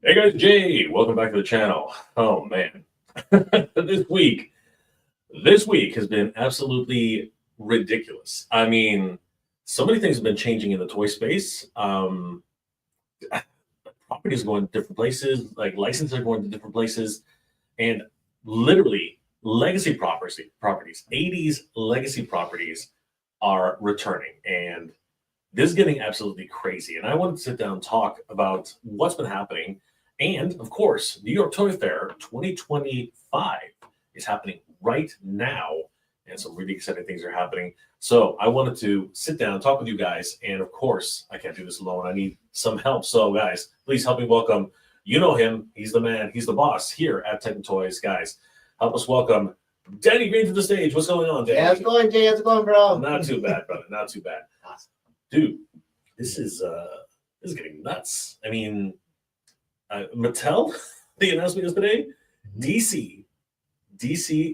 Hey guys, Jay, welcome back to the channel. Oh man, this week, this week has been absolutely ridiculous. I mean, so many things have been changing in the toy space. Properties are going to different places, like licenses are going to different places, and literally properties, 80s legacy properties are returning, and this is getting absolutely crazy. And I wanted to sit down and talk about what's been happening. And of course, New York Toy Fair 2025 is happening right now. And some really exciting things are happening. So I wanted to sit down and talk with you guys. And of course, I can't do this alone. I need some help. So, guys, please help me welcome. You know him. He's the man. He's the boss here at Titan Toys. Guys, help us welcome Danny Green to the stage. What's going on, Danny? Yeah, how's it going, Jay? How's it going, bro? Not too bad, brother. Not too bad. Awesome. Dude, this is getting nuts. I mean, Mattel, the announcement yesterday, DC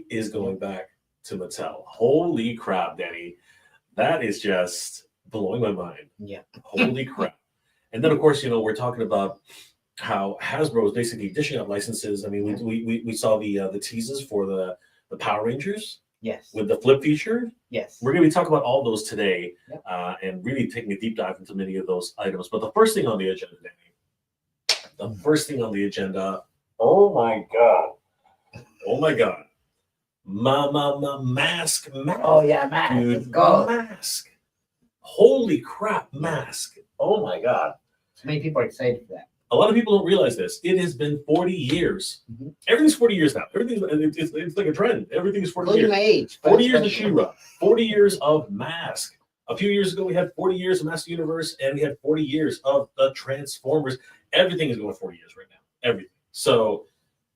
is going back to Mattel. Holy crap, Danny. That is just blowing my mind. Yeah. Holy crap. And then, of course, we're talking about how Hasbro is basically dishing out licenses. I mean, we saw the teases for the Power Rangers. Yes. With the flip feature. Yes. We're going to be talking about all those today. Yep. And really taking a deep dive into many of those items. But the first thing on the agenda, Danny, oh my God. Oh my God. M.A.S.K. Oh, yeah, M.A.S.K. Dude, Let's go. M.A.S.K. Holy crap, M.A.S.K. Oh my God. So many people are excited for that. A lot of people don't realize this. It has been 40 years. Mm-hmm. Everything's 40 years now. It's like a trend. Everything's 40 Including years. my age. 40 years of She-Ra. 40 years of M.A.S.K. A few years ago, we had 40 years of Master Universe, and we had 40 years of the Transformers. Everything is going 40 years right now. Everything. So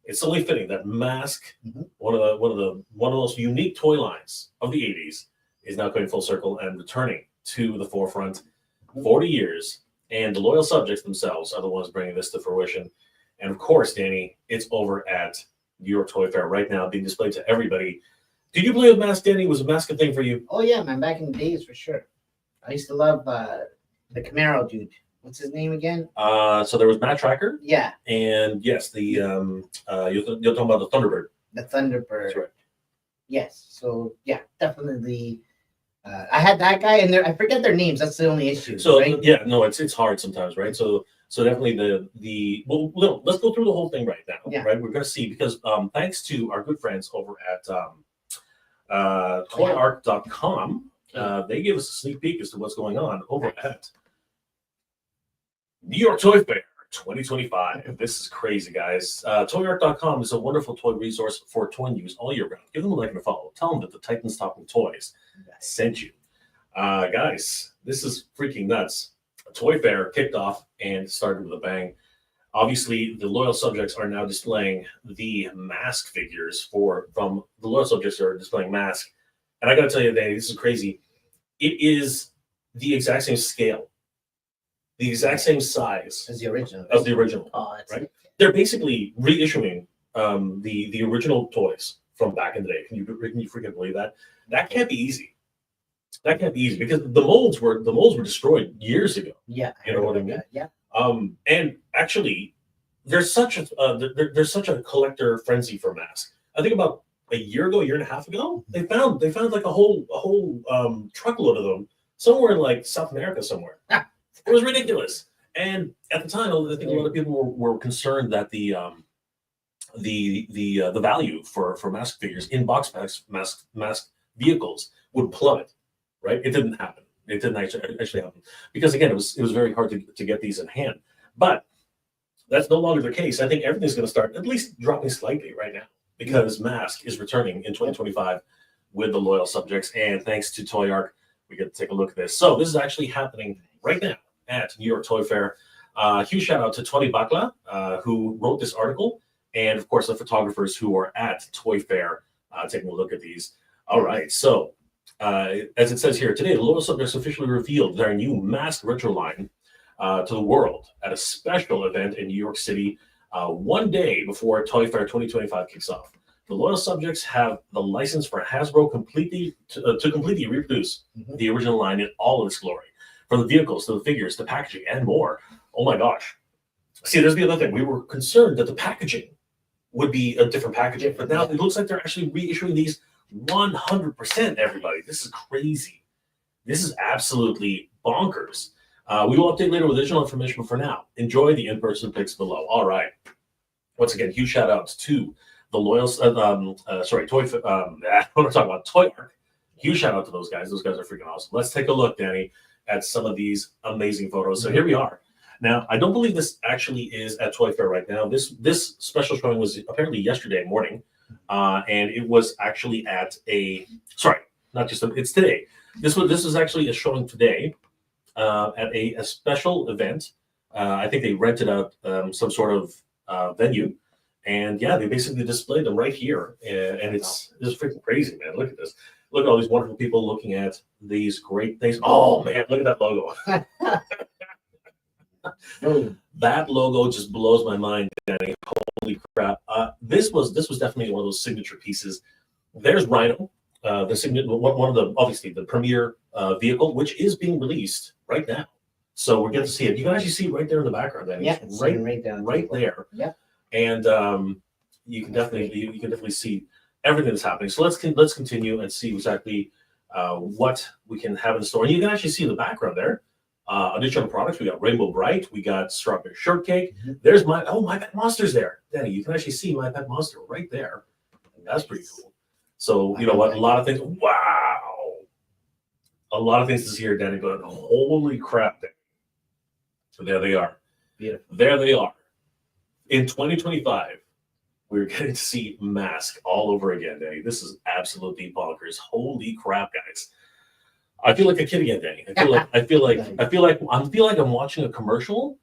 it's only fitting that M.A.S.K., one of the most unique toy lines of the 80s, is now coming full circle and returning to the forefront. 40 years. And the loyal subjects themselves are the ones bringing this to fruition. And of course, Danny, it's over at New York Toy Fair right now, being displayed to everybody. Did you play with M.A.S.K, Danny? Was a M.A.S.K a thing for you? Oh, yeah, man. Back in the days, for sure. I used to love the Camaro dude. What's his name again? So there was Matt Tracker. Yeah. And yes, you're talking about the Thunderbird. The Thunderbird. That's right. Yes. So, yeah, definitely. I had that guy, and I forget their names. That's the only issue. So right? yeah, no, it's hard sometimes, right? So definitely let's go through the whole thing right now. Yeah. Right, we're gonna see because thanks to our good friends over at toyark.com, they gave us a sneak peek as to what's going on over at New York Toy Fair 2025. This is crazy, guys. Toyark.com is a wonderful toy resource for toy news all year round. Give them a like and a follow. Tell them that the Titans Talking Toys sent you. Guys, this is freaking nuts. Toy Fair kicked off and started with a bang. Obviously, the loyal subjects are now displaying the M.A.S.K figures from the loyal subjects are displaying M.A.S.K. And I got to tell you, Danny, this is crazy. It is the exact same scale, the exact same size as the original. Oh, right? They're basically reissuing the original toys from back in the day. Can you freaking believe that? That can't be easy. That can't be easy because the molds were destroyed years ago. Yeah, you know what I mean. Yeah. And actually, there's such a collector frenzy for M.A.S.K. I think about a year and a half ago, they found like a whole truckload of them somewhere in like South America somewhere. It was ridiculous. And at the time, I think a lot of people were concerned that the value for M.A.S.K figures in box packs, M.A.S.K vehicles would plummet. Right? It didn't happen. It didn't actually happen because again, it was very hard to get these in hand. But that's no longer the case. I think everything's going to start at least dropping slightly right now because M.A.S.K is returning in 2025 with the loyal subjects. And thanks to Toy Ark, we get to take a look at this. So this is actually happening right now at New York Toy Fair. Huge shout out to Tony Bakla, who wrote this article, and of course the photographers who are at Toy Fair taking a look at these. All right, so as it says here, today the loyal subjects officially revealed their new M.A.S.K retro line to the world at a special event in New York City, one day before Toy Fair 2025 kicks off. The loyal subjects have the license for Hasbro to completely reproduce the original line in all of its glory, from the vehicles to the figures to packaging and more. Oh my gosh. See, there's the other thing. We were concerned that the packaging would be a different packaging, but now Yeah. it looks like they're actually reissuing these 100%. Everybody, this is crazy. This is absolutely bonkers. We will update later with additional information, but for now, enjoy the in-person pics below. All right. Once again, huge shout outs to the loyal, Toy, I want to talk about Toy Arc. Huge shout out to those guys. Those guys are freaking awesome. Let's take a look, Danny, at some of these amazing photos. So here we are. Now, I don't believe this actually is at Toy Fair right now. This special showing was apparently yesterday morning, and it was actually at it's today. This was actually a showing today at a special event. I think they rented out some sort of venue, and yeah, they basically displayed them right here, and it's freaking crazy, man. Look at this. Look at all these wonderful people looking at these great things. Oh man, look at that logo. That logo just blows my mind, Danny. Holy crap! This was definitely one of those signature pieces. There's Rhino, one of the obviously the premier vehicle, which is being released right now. So we're getting to see it. You can actually see right there in the background, Danny. Yeah, It's right there. Yeah, and you can definitely see everything that's happening. So let's continue and see exactly what we can have in store. And you can actually see in the background there. Additional products. We got Rainbow Bright. We got Strawberry Shortcake. Mm-hmm. There's my Pet Monster's there, Danny. You can actually see My Pet Monster right there. And that's pretty cool. So you know what? A lot of things. Wow, a lot of things to see here, Danny. But holy crap, Danny. So there they are. Beautiful. There they are. In 2025, we're getting to see M.A.S.K all over again, Danny. This is absolutely bonkers. Holy crap, guys. I feel like a kid again, Danny. I feel like I'm watching a commercial,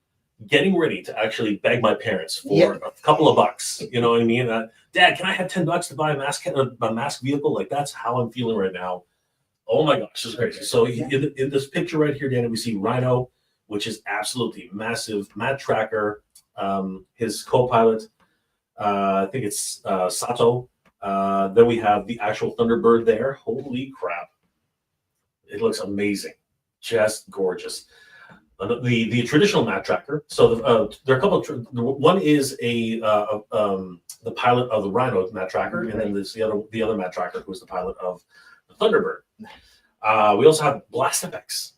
getting ready to actually beg my parents for a couple of bucks. You know what I mean? Dad, can I have $10 to buy a M.A.S.K vehicle? Like that's how I'm feeling right now. Oh my gosh, this is crazy. So in this picture right here, Danny, we see Rhino, which is absolutely massive. Matt Tracker, his co-pilot. I think it's Sato. Then we have the actual Thunderbird there. Holy crap. It looks amazing, just gorgeous. The traditional Matt Tracker. So there are a couple. One is the pilot of the Rhino Matt Tracker, and then there's the other Matt Tracker who's the pilot of the Thunderbird. We also have blast effects.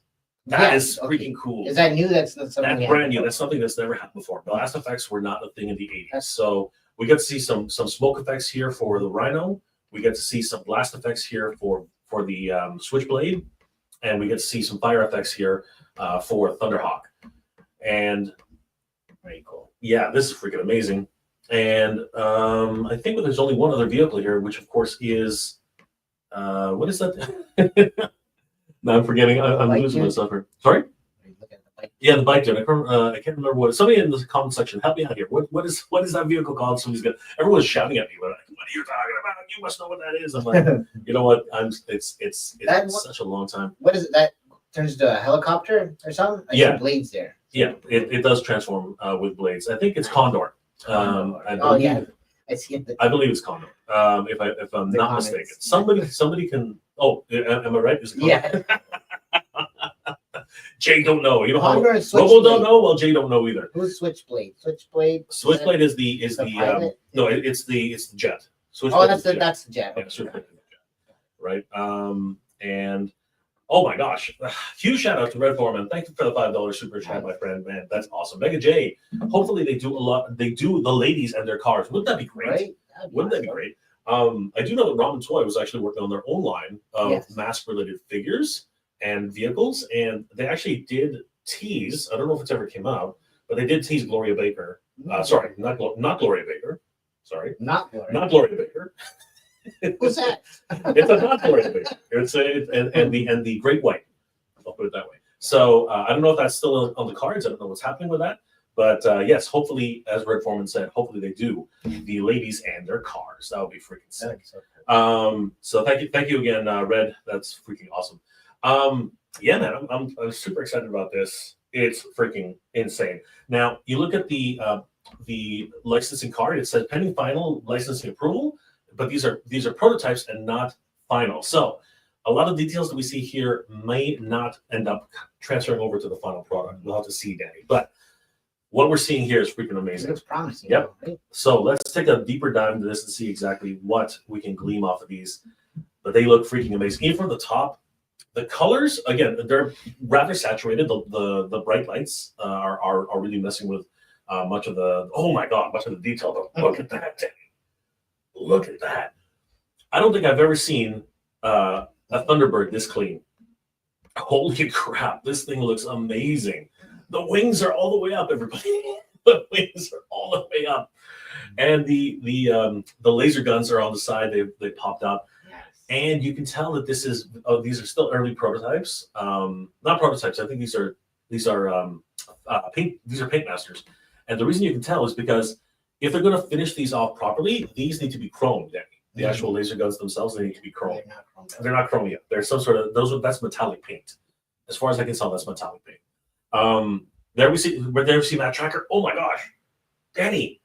That is freaking cool. Is that new? That's brand new. That's something that's never happened before. Blast effects were not a thing in the 80s. So we get to see some smoke effects here for the Rhino. We get to see some blast effects here for the Switchblade. And we get to see some fire effects here for Thunderhawk. And very cool. Yeah, this is freaking amazing. And I think that there's only one other vehicle here, which of course is what is that? No, I'm forgetting. I'm losing myself here. Sorry? Yeah, the bike dude. I can't remember what. Somebody in the comment section, help me out here. What is that vehicle called? Everyone's shouting at me. What are you talking about? You must know what that is. I'm like, you know what? It's such a long time. What is it? That turns into a helicopter or something? I see blades there. Yeah, it does transform with blades. I think it's Condor. I see it. I believe it's Condor. If I'm not mistaken. Somebody can. Oh, am I right? Is it Condor? Yeah. Jay don't know. You know how Robo don't know. Well, Jay don't know either. Who's Switchblade? Switchblade is the it's the jet. Switchblade that's the jet. Yeah, Switchblade is the jet. Right. And oh my gosh, huge shout out to Red Foreman. Thank you for the $5 super chat, my friend. Man, that's awesome. Mega J. Hopefully they do a lot. They do the ladies and their cars. Wouldn't that be great? Right? Wouldn't that be great? I do know that Ramen Toy was actually working on their own line of M.A.S.K related figures and vehicles, and they actually did tease. I don't know if it's ever came out, but they did tease Gloria Baker. Sorry, not Gloria Baker. Sorry, not Gloria Baker. Who's that? It's a not Gloria Baker. It's the Great White. I'll put it that way. So I don't know if that's still on the cards. I don't know what's happening with that. But yes, hopefully, as Red Foreman said, hopefully they do the ladies and their cars. That would be freaking sick. So thank you again, Red. That's freaking awesome. Yeah, man, I'm super excited about this. It's freaking insane. Now you look at the licensing card. It says pending final licensing approval, but these are prototypes and not final. So a lot of details that we see here may not end up transferring over to the final product. We'll have to see, Danny. But what we're seeing here is freaking It amazing. looks promising. Yep. Right? So let's take a deeper dive into this and see exactly what we can glean off of these. But they look freaking amazing. Even from the top, the colors, again, they're rather saturated. The bright lights are really messing with much of the, oh my God, much of the detail. Though. Look at that. Look at that. I don't think I've ever seen a Thunderbird this clean. Holy crap, this thing looks amazing. The wings are all the way up, everybody. The wings are all the way up. And the laser guns are on the side. They popped up. Yes. And you can tell that these are still early prototypes. Not prototypes. I think these are paint masters. And the reason you can tell is because if they're going to finish these off properly, these need to be chromed. The actual laser guns themselves, they need to be chromed. They're not chrome yet. There's some sort of that's metallic paint. As far as I can tell, that's metallic paint. There we see that tracker. Oh my gosh, Danny,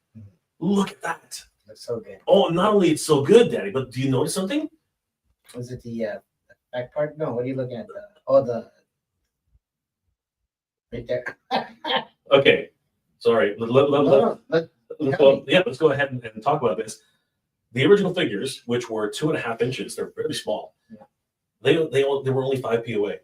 look at that. Looks so good. Oh, not only it's so good, Danny, but do you notice something? Was it the back part? No, what are you looking at? The right there. Okay, sorry. Let's go ahead and talk about this. The original figures, which were 2.5 inches, they're very small. Yeah. They were only 5 POA.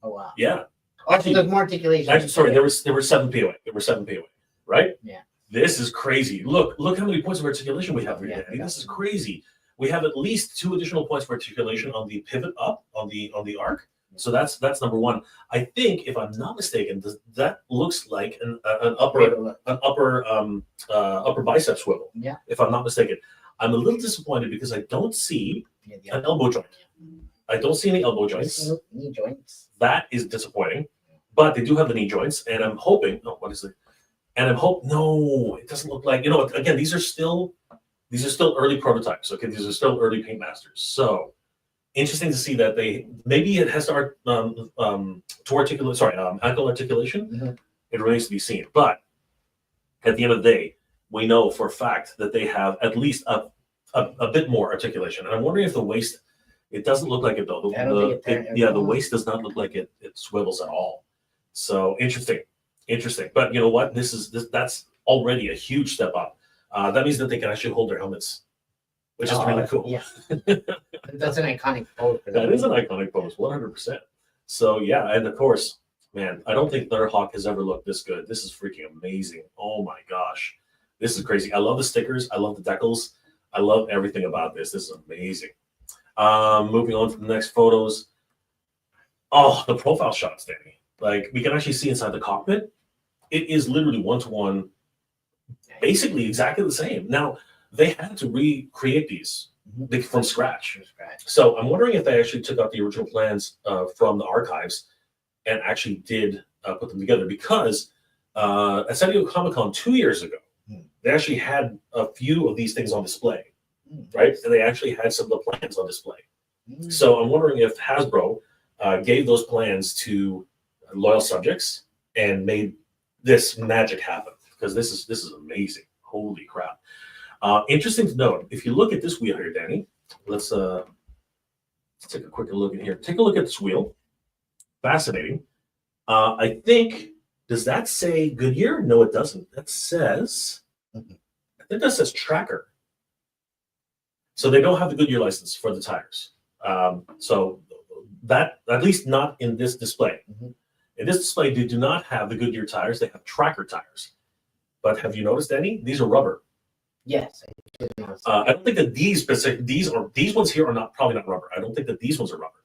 Oh wow. Yeah. Actually, there's more articulation. Actually, sorry, there were 7 POA. There were 7 POA, right? Yeah. This is crazy. Look how many points of articulation we have here, Yeah, Danny. This is crazy. We have at least 2 additional points of articulation on the pivot up on the arc. So that's number one. I think, if I'm not mistaken, that looks like an upper bicep swivel. Yeah. If I'm not mistaken, I'm a little disappointed because I don't see an elbow joint. I don't see any elbow joints. Knee joints. That is disappointing. But they do have the knee joints, and I'm hoping. No, what is it? And no, it doesn't look like. Again, these are still early prototypes. Okay, these are still early paint masters. So interesting to see that maybe it has to ankle articulation. Mm-hmm. It remains to be seen. But at the end of the day, we know for a fact that they have at least a bit more articulation. And I'm wondering if the waist, it doesn't look like it though. The waist does not look like it swivels at all. So interesting. But you know what? That's already a huge step up. That means that they can actually hold their helmets, which is really cool. Yeah. That's an iconic pose. That is an iconic pose, 100%. So yeah, and of course, man, I don't think Thunderhawk has ever looked this good. This is freaking amazing. Oh my gosh. This is crazy. I love the stickers. I love the decals. I love everything about this. This is amazing. Moving on to the next photos. Oh, the profile shots, Danny. Like, we can actually see inside the cockpit. It is literally one-to-one, basically exactly the same. Now, they had to recreate these from scratch. So I'm wondering if they actually took out the original plans from the archives and actually did put them together, because at San Diego Comic-Con 2 years ago, they actually had a few of these things on display, right? And they actually had some of the plans on display. So I'm wondering if Hasbro gave those plans to loyal subjects and made this magic happen, because this is amazing. Holy crap. Interesting to note, if you look at this wheel here, Danny, let's take a quick look in here. Take a look at this wheel. Fascinating. I think, does that say Goodyear? No, it doesn't. That says, I think that says Tracker. So they don't have the Goodyear license for the tires. So that, at least not in this display. In this display, they do not have the Goodyear tires. They have Tracker tires. But have you noticed any? These are rubber. Yes. I don't think that these ones here are probably not rubber. I don't think that these ones are rubber.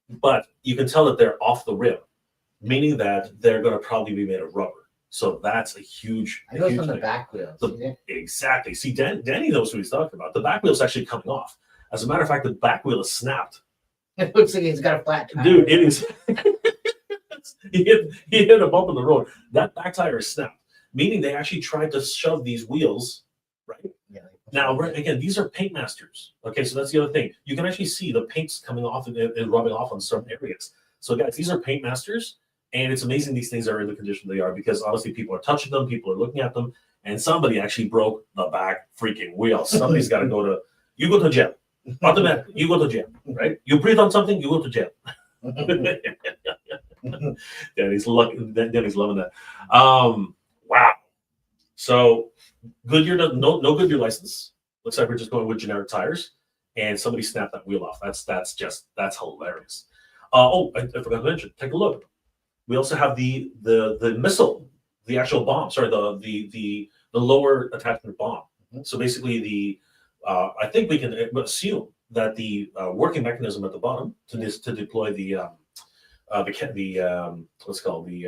But you can tell that they're off the rim, meaning that they're going to probably be made of rubber. So that's a huge. I know from the back wheels. Exactly. See, Danny knows what he's talking about. The back wheel is actually coming off. As a matter of fact, the back wheel is snapped. It looks like he's got a flat tire. Dude, it is. he hit a bump in the road. That back tire is snapped, meaning they actually tried to shove these wheels, right? Yeah. Now, again, these are paint masters. Okay, so that's the other thing. You can actually see the paints coming off and rubbing off on certain areas. So, guys, these are paint masters, and it's amazing these things are in the condition they are, because obviously people are touching them, people are looking at them, and somebody actually broke the back freaking wheel. Somebody's got to go to jail. Automatically, you go to jail, right? You breathe on something, you go to jail. Danny's loving that. Wow. So Goodyear, no Goodyear license. Looks like we're just going with generic tires, and somebody snapped that wheel off. That's hilarious. I forgot to mention. Take a look. We also have the missile, the actual bomb. Sorry, the lower attachment bomb. So basically, I think we can assume that the working mechanism at the bottom to deploy the what's called the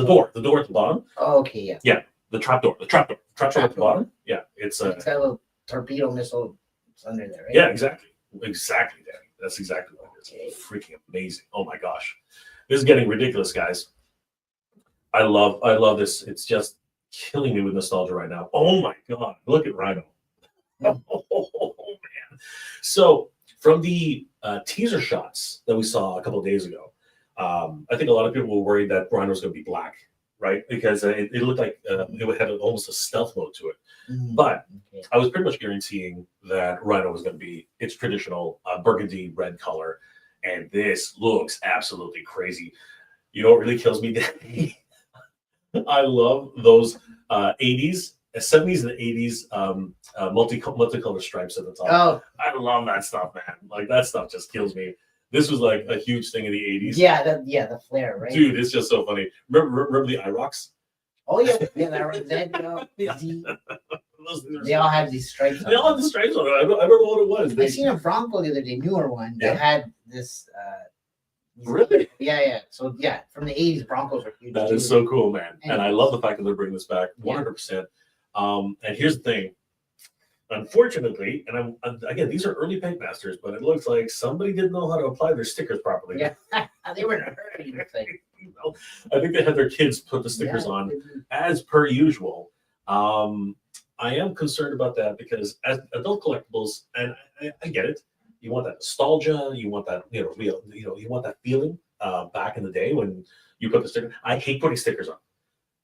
door at the bottom. Oh, okay, yeah. Yeah, the trap door at the bottom. Yeah, it's It's got a little torpedo missile under there, right? yeah, exactly, Danny. That's exactly what it is. Okay. Freaking amazing! Oh my gosh, this is getting ridiculous, guys. I love this. It's just killing me with nostalgia right now. Oh my god, look at Rhino. Oh man. So from the teaser shots that we saw a couple of days ago, I think a lot of people were worried that Rhino was going to be black, right? Because it looked like it had almost a stealth mode to it. But I was pretty much guaranteeing that Rhino was going to be its traditional burgundy red color. And this looks absolutely crazy. You know what really kills me, Danny? I love those 80s, 70s and 80s multicolored stripes at the top. Oh, I love that stuff, man. Like that stuff just kills me. This was like a huge thing in the 80s. yeah, the flare, right? Dude, it's just so funny. Remember the IROCs? Oh yeah, they all have these stripes. They all have the stripes on it. I don't know what it was. I seen a Bronco the other day, newer one. Yeah. That had this. Really? Yeah. So yeah, from the 80s, Broncos are huge. That is so cool, man. And I love the fact that they're bringing this back 100%. And here's the thing. Unfortunately, and again, these are early paint masters, but it looks like somebody didn't know how to apply their stickers properly. Yeah, they were in a hurry. I think they had their kids put the stickers on as per usual. I am concerned about that because as adult collectibles, and I get it, you want that nostalgia, you want that you want that feeling back in the day when you put the sticker. I hate putting stickers on.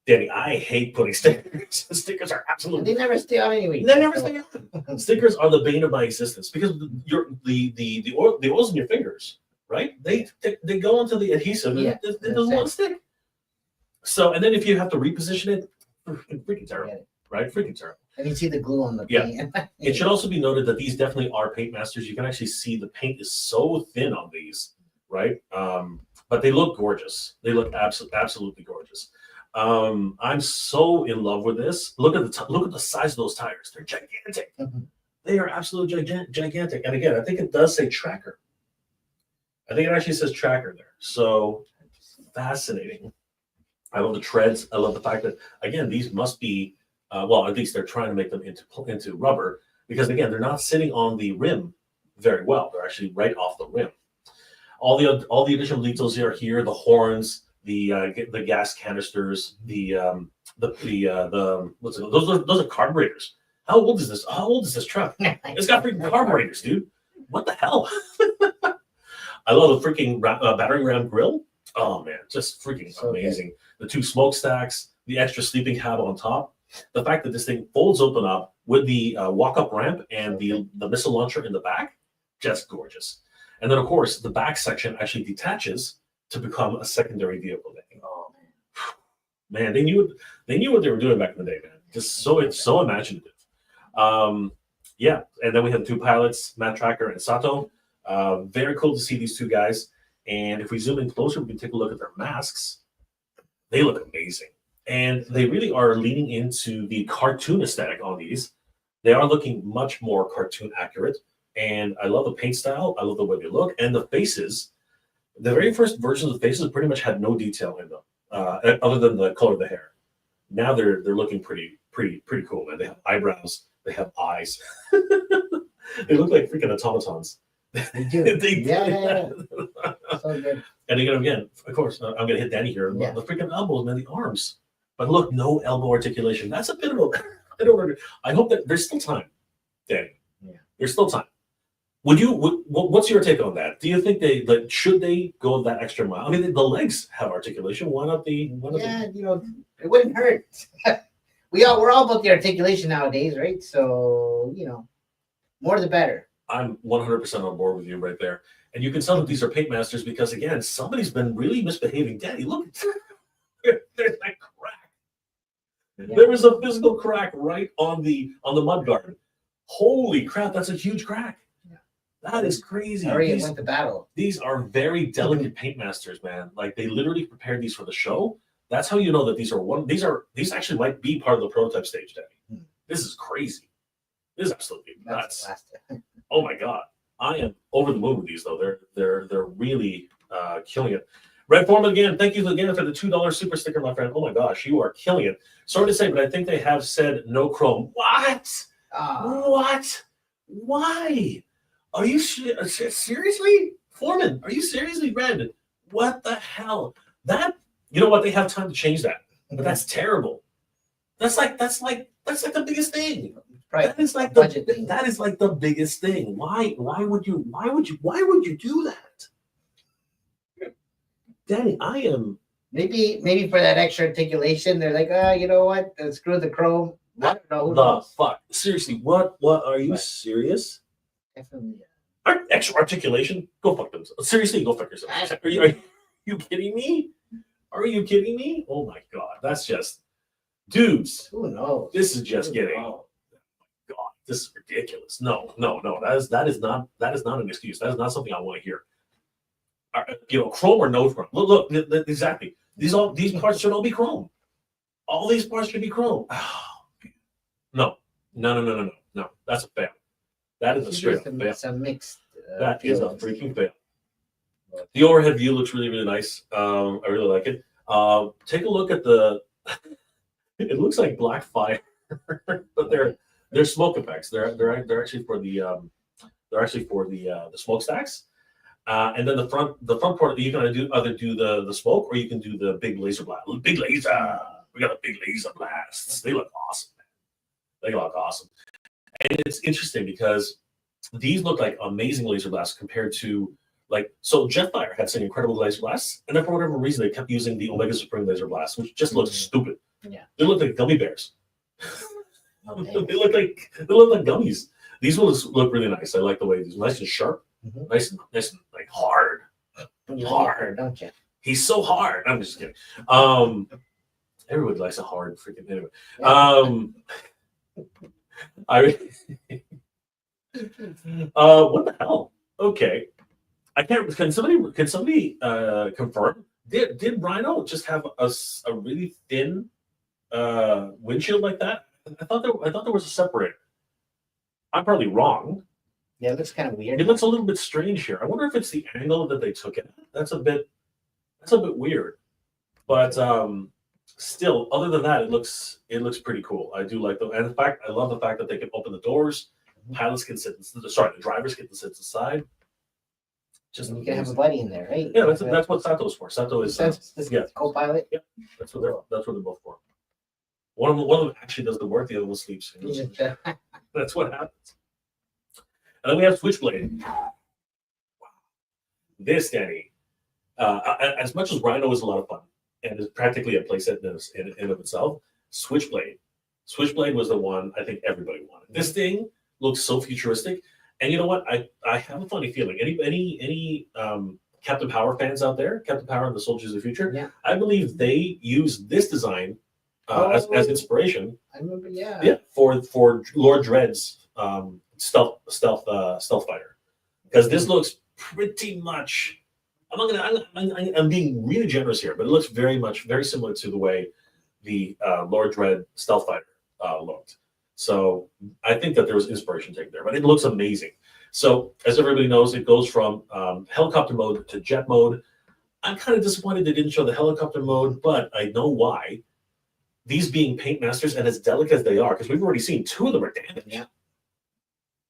Danny, I hate putting stickers. Stickers are absolutely. They never stay on anyway. They never stay on. Stickers are the bane of my existence because the oils in your fingers, right? They go into the adhesive. Yeah, it doesn't want to stick. So, and then if you have to reposition it, freaking terrible, right? Freaking terrible. And you see the glue on the paint. Yeah. It should also be noted that these definitely are paint masters. You can actually see the paint is so thin on these, right? But they look gorgeous. They look absolutely gorgeous. I'm so in love with this. Look at the size of those tires. They're gigantic. They are absolutely gigantic. And again, I think it does say tracker. I think it actually says tracker there. So fascinating. I love the treads. I love the fact that again these must be well, at least they're trying to make them into rubber because again they're not sitting on the rim very well. They're actually right off the rim. All the additional details are here. The horns. The gas canisters, what's it, those are carburetors. How old is this truck? It's got freaking carburetors, dude. What the hell? I love the freaking battery ram grill. Oh man, just freaking amazing. The two smokestacks, the extra sleeping cab on top. The fact that this thing folds open up with the walk-up ramp and the missile launcher in the back, just gorgeous. And then of course the back section actually detaches to become a secondary vehicle. Oh man, they knew what they were doing back in the day, man. It's so imaginative. Yeah, and then we have two pilots, Matt Tracker and Sato. Very cool to see these two guys. And if we zoom in closer, we can take a look at their masks. They look amazing, and they really are leaning into the cartoon aesthetic on these. They are looking much more cartoon accurate, and I love the paint style. I love the way they look, and the faces. The very first versions of the faces pretty much had no detail in them, other than the color of the hair. Now they're looking pretty cool, man. They have eyebrows, they have eyes. They look like freaking automatons. They do. Yeah. So good. And again, of course, I'm gonna hit Danny here. Yeah. The freaking elbows, man, the arms. But look, no elbow articulation. That's a bit of a. I hope that there's still time, Danny. Yeah. There's still time. What's your take on that? Do you think should they go that extra mile? I mean, the legs have articulation. Why not the? It wouldn't hurt. We're all about the articulation nowadays, right? So more the better. I'm 100% on board with you right there. And you can tell that these are paint masters because again, somebody's been really misbehaving. Daddy, look, there's that crack. Yeah. There is a physical crack right on the mud guard. Holy crap, that's a huge crack. Yeah. That is crazy. Hurry went to battle. These are very delicate paint masters, man. Like they literally prepared these for the show. That's how you know that these actually might be part of the prototype stage, Daddy. This is crazy. This is absolutely nuts. Oh my god. I am over the moon with these though. They're really killing it. Red Foreman again, thank you again for the $2 super sticker, my friend. Oh my gosh, you are killing it. Sorry to say, but I think they have said no chrome. What? What? Why? Are you seriously? Foreman, are you seriously red? What the hell? That, you know what? They have time to change that. But that's terrible. That's like the biggest thing. Right. That is like the biggest thing. Why would you do that? Danny, I am maybe for that extra articulation, they're like, you know what? Screw the chrome. I don't know. Who knows? Fuck? Seriously, what are you serious? Definitely. Extra articulation? Go fuck themselves. Seriously, go fuck yourself. Are you kidding me? Are you kidding me? Oh my god, that's just dudes. Who knows? This is just getting. Oh god, this is ridiculous. No. That is not an excuse. That is not something I want to hear. Chrome or no chrome. Look, exactly. These parts should all be chrome. All these parts should be chrome. Oh, no. That's a fail. That is a straight up fail. It's a mixed. That is a freaking fail. The overhead view looks really, really nice. I really like it. Take a look at the. It looks like black fire, but they're smoke effects. They're actually for the smokestacks. And then the front part you can either do the smoke or you can do the big laser blast. Big laser. We got a big laser blasts. They look awesome. They look awesome. And it's interesting because these look like amazing laser blasts compared to so Jetfire had some incredible laser blasts, and then for whatever reason they kept using the Omega Supreme laser blast, which just looks stupid. Yeah. They look like gummy bears. They look like gummies. These ones look really nice. I like the way these nice and sharp, nice and like hard. Hard, don't you? He's so hard. I'm just kidding. Everybody likes a hard freaking anyway. What the hell? Okay. I can't. Can somebody confirm? Did Rhino just have a really thin windshield like that? I thought there was a separator. I'm probably wrong. Yeah, it looks kind of weird. It looks a little bit strange here. I wonder if it's the angle that they took it. That's a bit weird. But still, other than that, it looks pretty cool. I do like and in fact, I love the fact that they can open the doors. Pilots can sit. The drivers get to sit inside. Just you can have a buddy in there, right? Yeah, that's what Sato's for. Sato is co-pilot. Yeah, that's what they're both for. One of them actually does the work. The other one sleeps. That's what happens. And then we have Switchblade. Wow. This, Danny, as much as Rhino is a lot of fun and is practically a playset in of itself, Switchblade was the one I think everybody wanted. This thing looks so futuristic, and you know what? I have a funny feeling. Any Captain Power fans out there, Captain Power and the Soldiers of the Future, yeah. I believe they used this design as inspiration. I remember, yeah, for Lord Dredd's stealth fighter, because this looks pretty much. I'm being really generous here, but it looks very similar to the way the Lord Dredd stealth fighter looked. So I think that there was inspiration taken there, but it looks amazing. So as everybody knows, it goes from helicopter mode to jet mode. I'm kind of disappointed they didn't show the helicopter mode, but I know why. These being paint masters and as delicate as they are, because we've already seen 2 of them are damaged. Yeah.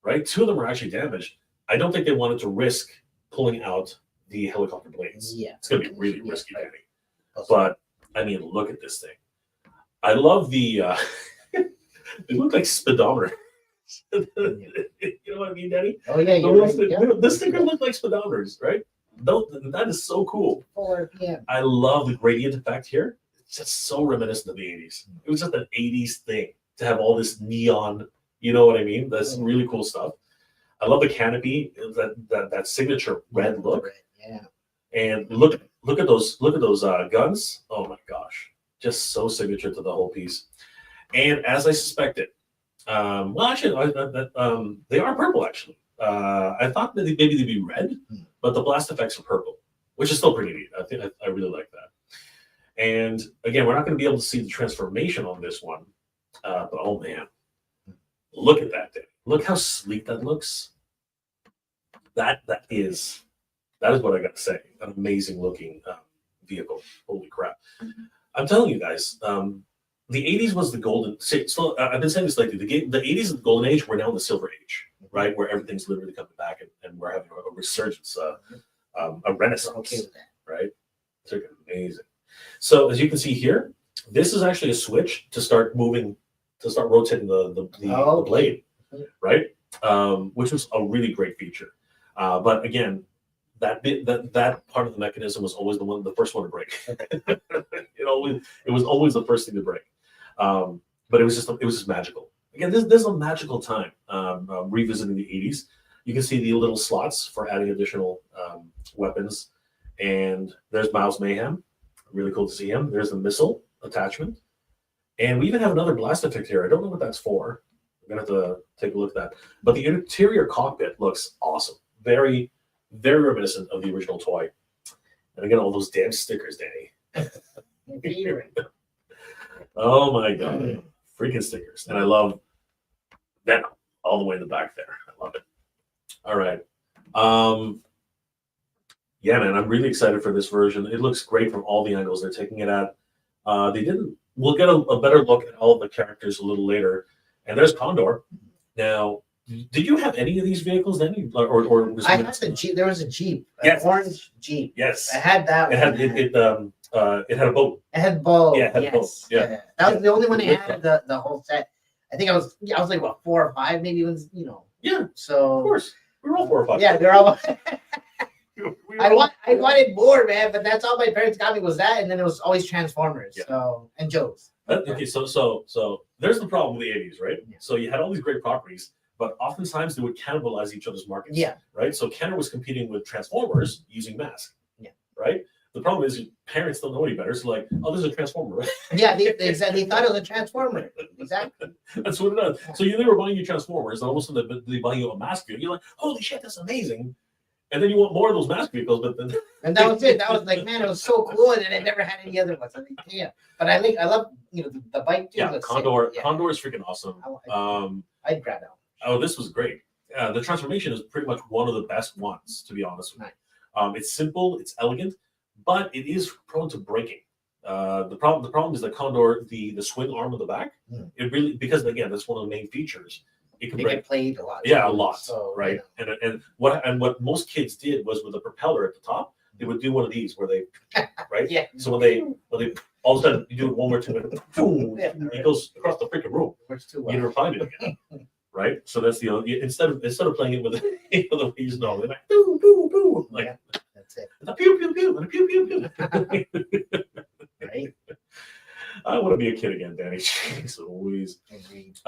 Right? 2 of them are actually damaged. I don't think they wanted to risk pulling out the helicopter blades. Yeah. It's going to be really risky, Danny. But, I mean, look at this thing. I love the, they look like speedometer. You know what I mean, Danny? Oh, yeah. This sticker looks like speedometers, right? That is so cool. 4 p.m. I love the gradient effect here. It's just so reminiscent of the 80s. It was just an 80s thing to have all this neon, you know what I mean? That's really cool stuff. I love the canopy, that signature red look. Yeah. And look at those guns. Oh my gosh, just so signature to the whole piece. And as I suspected, well, actually, they are purple. Actually, I thought that maybe they'd be red, but the blast effects are purple, which is still pretty neat. I think I really like that. And again, we're not going to be able to see the transformation on this one, but oh man, look at that thing! Look how sleek that looks. That is what I got to say. An amazing looking vehicle. Holy crap! I'm telling you guys, the '80s was the golden. So I've been saying this lately. The '80s is the golden age. We're now in the silver age, right? Where everything's literally coming back, and we're having a resurgence, a renaissance, Okay with that. right? It's freaking amazing. So as you can see here, this is actually a switch to start moving, to start rotating the blade, right? Which was a really great feature. But again, that part of the mechanism was always the first one to break. It was always the first thing to break. But it was just magical. Again, this is a magical time. Revisiting the '80s, you can see the little slots for adding additional weapons. And there's Miles Mayhem, really cool to see him. There's the missile attachment, and we even have another blast effect here. I don't know what that's for. I'm gonna have to take a look at that. But the interior cockpit looks awesome. Very, very reminiscent of the original toy. And again, all those damn stickers, Danny. Oh my god, freaking stickers! And I love Venom all the way in the back there. I love it. All right. Yeah, man, I'm really excited for this version. It looks great from all the angles they're taking it at. They didn't. We'll get a better look at all of the characters a little later. And there's Condor. Now, did you have any of these vehicles then, or was I had the Jeep. There was a Jeep, Yes. an orange Jeep. Yes, I had that. it had it had a boat. It had both. Yeah, it had yes. both. Yeah. That was the only one I had the whole set. I think I was like what 4 or 5 maybe it was Yeah, So of course, we were all 4 or 5. yeah, they're all. We were I all- wanted more, man, but that's all my parents got me was that, and then it was always Transformers. Yeah. So and Joe's. Okay, so there's the problem with the '80s, right? Yeah. So you had all these great properties, but oftentimes they would cannibalize each other's markets. Yeah. Right. So Kenner was competing with Transformers using M.A.S.K. Yeah. Right. The problem is parents don't know any better. So like, oh, this is a Transformer, right? Yeah, they thought it was a Transformer. Exactly. That's what it does. Yeah. So they were buying you Transformers, and all of a sudden they buy you a M.A.S.K. vehicle. You're like, holy shit, that's amazing. And then you want more of those M.A.S.K. vehicles, but then And that was it. That was like, man, it was so cool, and I never had any other ones. I mean, yeah, but I love the bike too. yeah, Looks Condor. sick. Yeah. Condor is freaking awesome. I'd grab that. Oh, this was great. The transformation is pretty much one of the best ones, to be honest with you. It's simple, it's elegant, but it is prone to breaking. The problem is that Condor, the swing arm on the back, it really, because again, that's one of the main features. It can They break. get played a lot. Yeah, a lot, So, right? And what most kids did was with the propeller at the top, they would do one of these where they, right? Yeah. So when they all of a sudden you do it one more time, boom, Yeah. it goes across the freaking room. Works too You well. never find it again, right? So that's instead of playing it with the way you just know, they're like boo boo boo, like Yeah, that's it. and a pew pew pew and a pew pew pew. Right? I want to be a kid again, Danny. Jeez Louise. Agreed.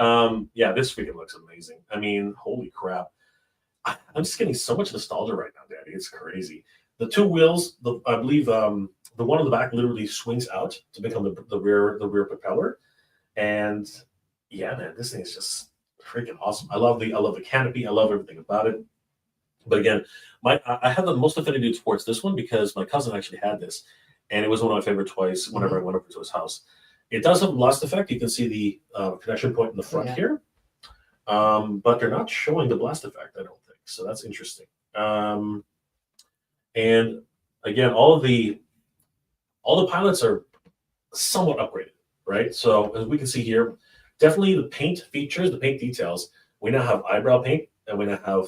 Yeah, this freaking looks amazing. I mean, holy crap. I'm just getting so much nostalgia right now, Daddy. It's crazy. The two wheels, I believe the one on the back literally swings out to become the rear propeller. And yeah, man, this thing is just freaking awesome. I love the canopy. I love everything about it. But again, I have the most affinity towards this one because my cousin actually had this, and it was one of my favorite toys whenever I went over to his house. It does have a blast effect. You can see the connection point in the front here, but they're not showing the blast effect, I don't think. So that's interesting. And again, all the pilots are somewhat upgraded, right? So as we can see here, definitely the paint features, the paint details. We now have eyebrow paint, and we now have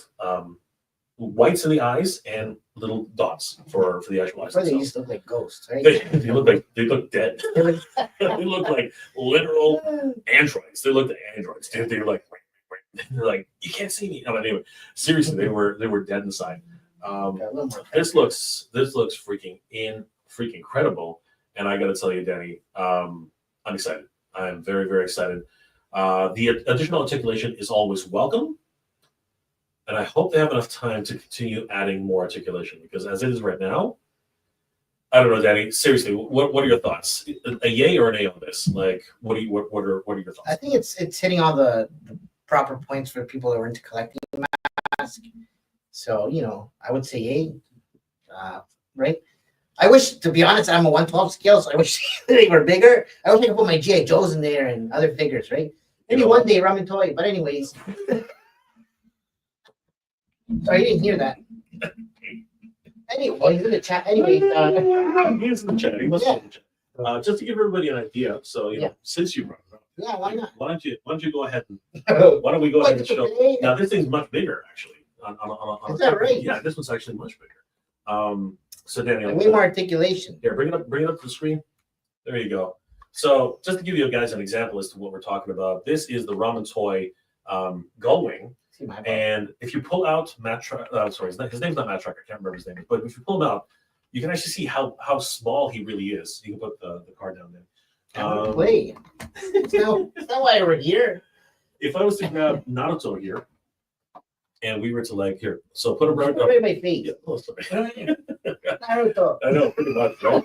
whites in the eyes and little dots for the actual eyes. Before they used to look like ghosts, right? They look dead. They look like literal androids. They looked androids, dude. They're like, you can't see me. Anyway, seriously, they were dead inside. This looks freaking incredible. And I got to tell you, Danny, I'm excited. I'm very, very excited. The additional articulation is always welcome. And I hope they have enough time to continue adding more articulation, because as it is right now, I don't know, Danny. Seriously, what are your thoughts? A yay or an A on this? Like, what are your thoughts? I think it's hitting all the proper points for people that were into collecting mask. So I would say yay. Right. I wish, to be honest, I'm a 112 scale, so I wish they were bigger. I wish I could put my GI Joes in there and other figures, right? Maybe one day ramen toy. But anyways, sorry, you didn't hear that. Anyway, well, he's in the chat. Anyway, he's in the chat. He must be in the chat. Just to give everybody an idea. So since you brought it up, yeah, why not? Why don't you go ahead and why don't we go ahead and show? Now this thing's much bigger actually. Is that right? Yeah, this one's actually much bigger. So Daniel, way more articulation. Here, bring it up to the screen. There you go. So just to give you guys an example as to what we're talking about, this is the ramen toy Gullwing. And if you pull out his name's not Matt Tracker, I can't remember his name, but if you pull him out, you can actually see how small he really is. You can put the card down there. Play. It's not why we're here. If I was to grab Naruto here, and we were to here, so put him right up. Right my face. Yeah, sorry. Naruto. I know, pretty much, right?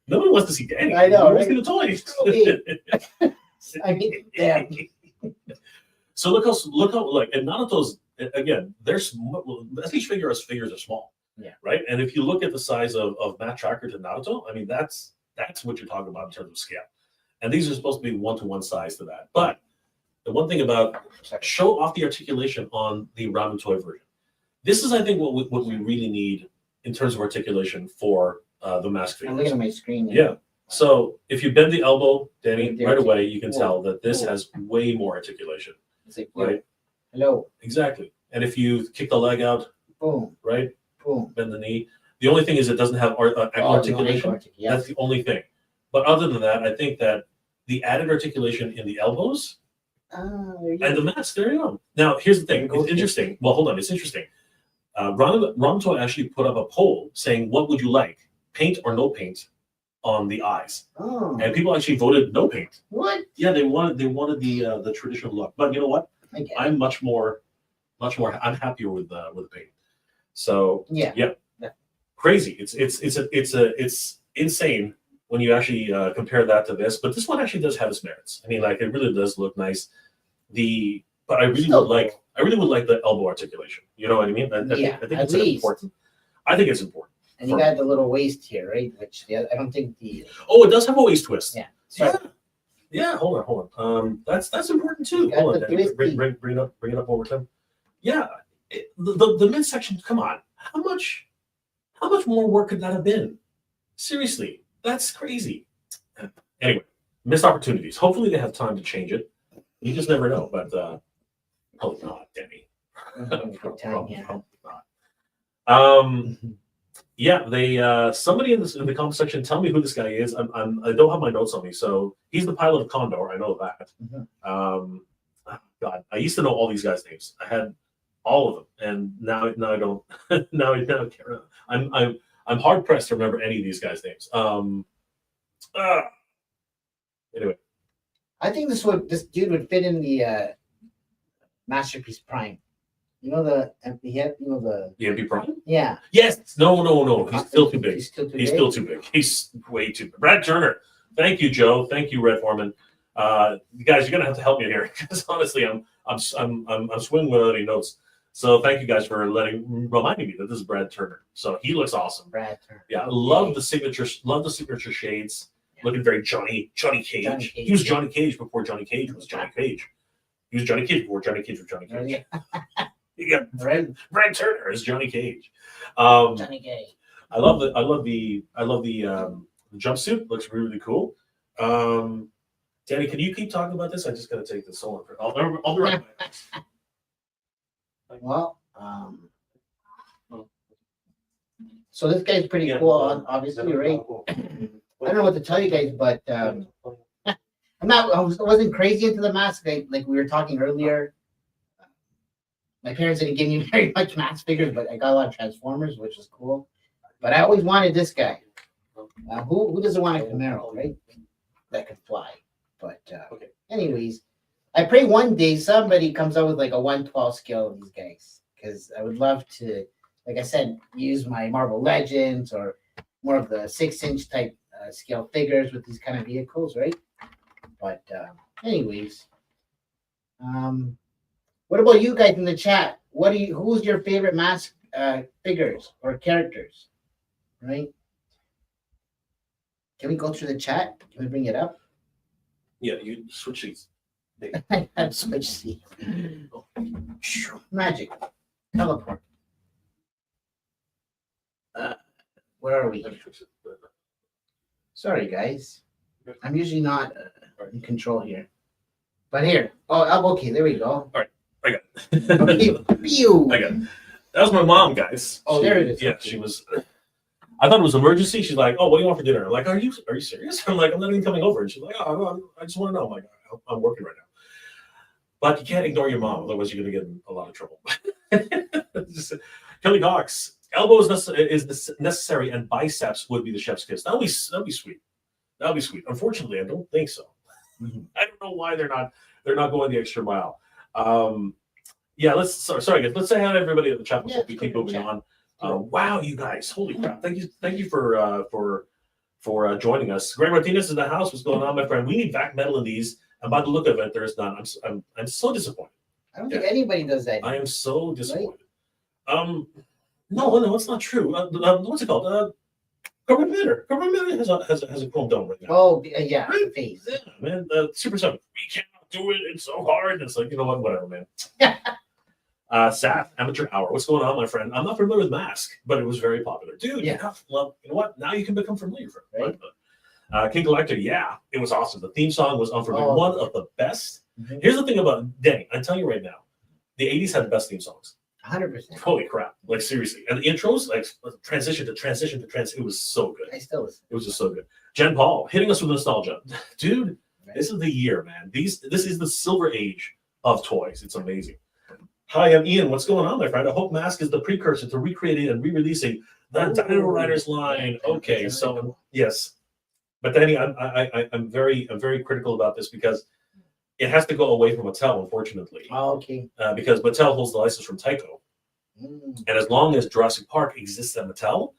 No one wants to see Danny. I know, right? The toys. I mean, damn. So look how and Naruto's again. There's each figures are small. Yeah. Right. And if you look at the size of Matt Tracker to Naruto, I mean that's what you're talking about in terms of scale. And these are supposed to be 1-to-1 size to that. But the one thing about show off the articulation on the ramen toy version. This is, I think, what we really need in terms of articulation for the M.A.S.K figures. I'm looking at my screen. Yeah. So if you bend the elbow, Danny, right away you can tell that this has way more articulation. Right. Hello. Exactly. And if you kick the leg out, boom, right, boom, bend the knee. The only thing is it doesn't have ankle articulation. No, yes. That's the only thing. But other than that, I think that the added articulation in the elbows and the M.A.S.K, there you go. Now here's the thing. It's interesting. Well, hold on. It's interesting. Ronto actually put up a poll saying, "What would you like, paint or no paint on the eyes?" Oh. And people actually voted no paint. What? Yeah, they wanted the traditional look. But you know what? I'm much more. I'm happier with the paint. So yeah, crazy. It's insane when you actually compare that to this. But this one actually does have its merits. I mean, like it really does look nice. But I really would like the elbow articulation. You know what I mean? I think it's important. I think it's important. And you got the little waist here, right? Which I don't think the. Oh, it does have a waist twist. Yeah. Yeah. Yeah. Hold on. That's important too. Hold on. Bring it up over time. Yeah. The midsection. Come on. How much more work could that have been? Seriously, that's crazy. Anyway, missed opportunities. Hopefully they have time to change it. You just never know, but probably not, Denny. Probably not. Yeah, they somebody in the comment section tell me who this guy is. I don't have my notes on me, so he's the pilot of Condor. I know that. God, I used to know all these guys' names. I had all of them, and now I don't. now I don't care. I'm hard pressed to remember any of these guys' names. Anyway, I think this dude would fit in the Masterpiece Prime. You know the MP Prime? Yeah. Yes. No. He's still too big. He's still too big. He's way too big. Brad Turner. Thank you, Joe. Thank you, Red Foreman. You guys, you're gonna have to help me here because honestly, I'm swinging without any notes. So thank you guys for reminding me that this is Brad Turner. So he looks awesome. Brad Turner. Yeah, love the signature shades. Yeah. Looking very Johnny Cage. He was Johnny Cage before Johnny Cage was Johnny Cage. He was Johnny Cage before Johnny Cage was Johnny Cage. You got Brad Turner as Johnny Cage. Johnny Cage. I love the jumpsuit. Looks really, really cool. Danny, can you keep talking about this? I just gotta take this on. I'll be right back. Well, so this guy's pretty cool, obviously, right? I don't know what to tell you guys, but I wasn't crazy into the M.A.S.K like we were talking earlier. My parents didn't give me very much M.A.S.K figures, but I got a lot of Transformers, which is cool. But I always wanted this guy. Who doesn't want a Camaro, right? That could fly. But anyways, I pray one day somebody comes up with like a 1/12 scale of these guys, because I would love to, like I said, use my Marvel Legends or more of the 6-inch type scale figures with these kind of vehicles, right? But anyways, what about you guys in the chat? Who's your favorite mask figures or characters? Right? Can we go through the chat? Can we bring it up? Yeah, you switch seats. I have switch seat. Magic. Teleport. Where are we? Sorry, guys. I'm usually not in control here. But here. Oh, okay. There we go. I got it. Okay. Pew. I got it. That was my mom, guys. Oh, there it is. Yeah, Okay. she was. I thought it was emergency. She's like, "Oh, what do you want for dinner?" I'm like, "Are you serious?" I'm like, "I'm not even coming over." And she's like, "Oh, no, I just want to know." I'm like, "I'm working right now." But you can't ignore your mom, otherwise you're going to get in a lot of trouble. Kelly Cox, elbows is necessary, and biceps would be the chef's kiss. That'll be sweet. That'll be sweet. Unfortunately, I don't think so. I don't know why they're not going the extra mile. Yeah, sorry guys. Let's say hi to everybody at the chat before we keep moving on. Wow, you guys! Holy crap! Thank you for joining us. Greg Martinez is in the house. What's going on, my friend? We need back metal in these. And by the look of it, there is none. I'm so disappointed. I don't think anybody does that. I am so disappointed. Right? No, it's not true. What's it called? Carbon Emitter. Carbon Emitter has a chrome dome right now. Oh, yeah, right? Face. Yeah, man. Super 7. We cannot do it. It's so hard. It's like, you know what? Whatever, man. Saf, Amateur Hour. What's going on, my friend? I'm not familiar with M.A.S.K, but it was very popular. Dude, yeah. Well, you know what? Now you can become familiar with it. Right? King Collector, yeah, it was awesome. The theme song was unforgettable. One of the best. Mm-hmm. Here's the thing about Danny. I'm telling you right now, the 80s had the best theme songs. 100%. Holy crap. Like, seriously. And the intros, like, transition to transition. It was so good. I still listen. It was just so good. Jen Paul, hitting us with nostalgia. Dude, This is the year, man. This is the silver age of toys. It's amazing. Hi, I'm Ian. What's going on, my friend? I hope M.A.S.K is the precursor to recreating and re-releasing the Dino Riders line. Okay, so, yes. But Danny, I'm very critical about this because it has to go away from Mattel, unfortunately. Oh, okay. Because Mattel holds the license from Tyco, and as long as Jurassic Park exists at Mattel,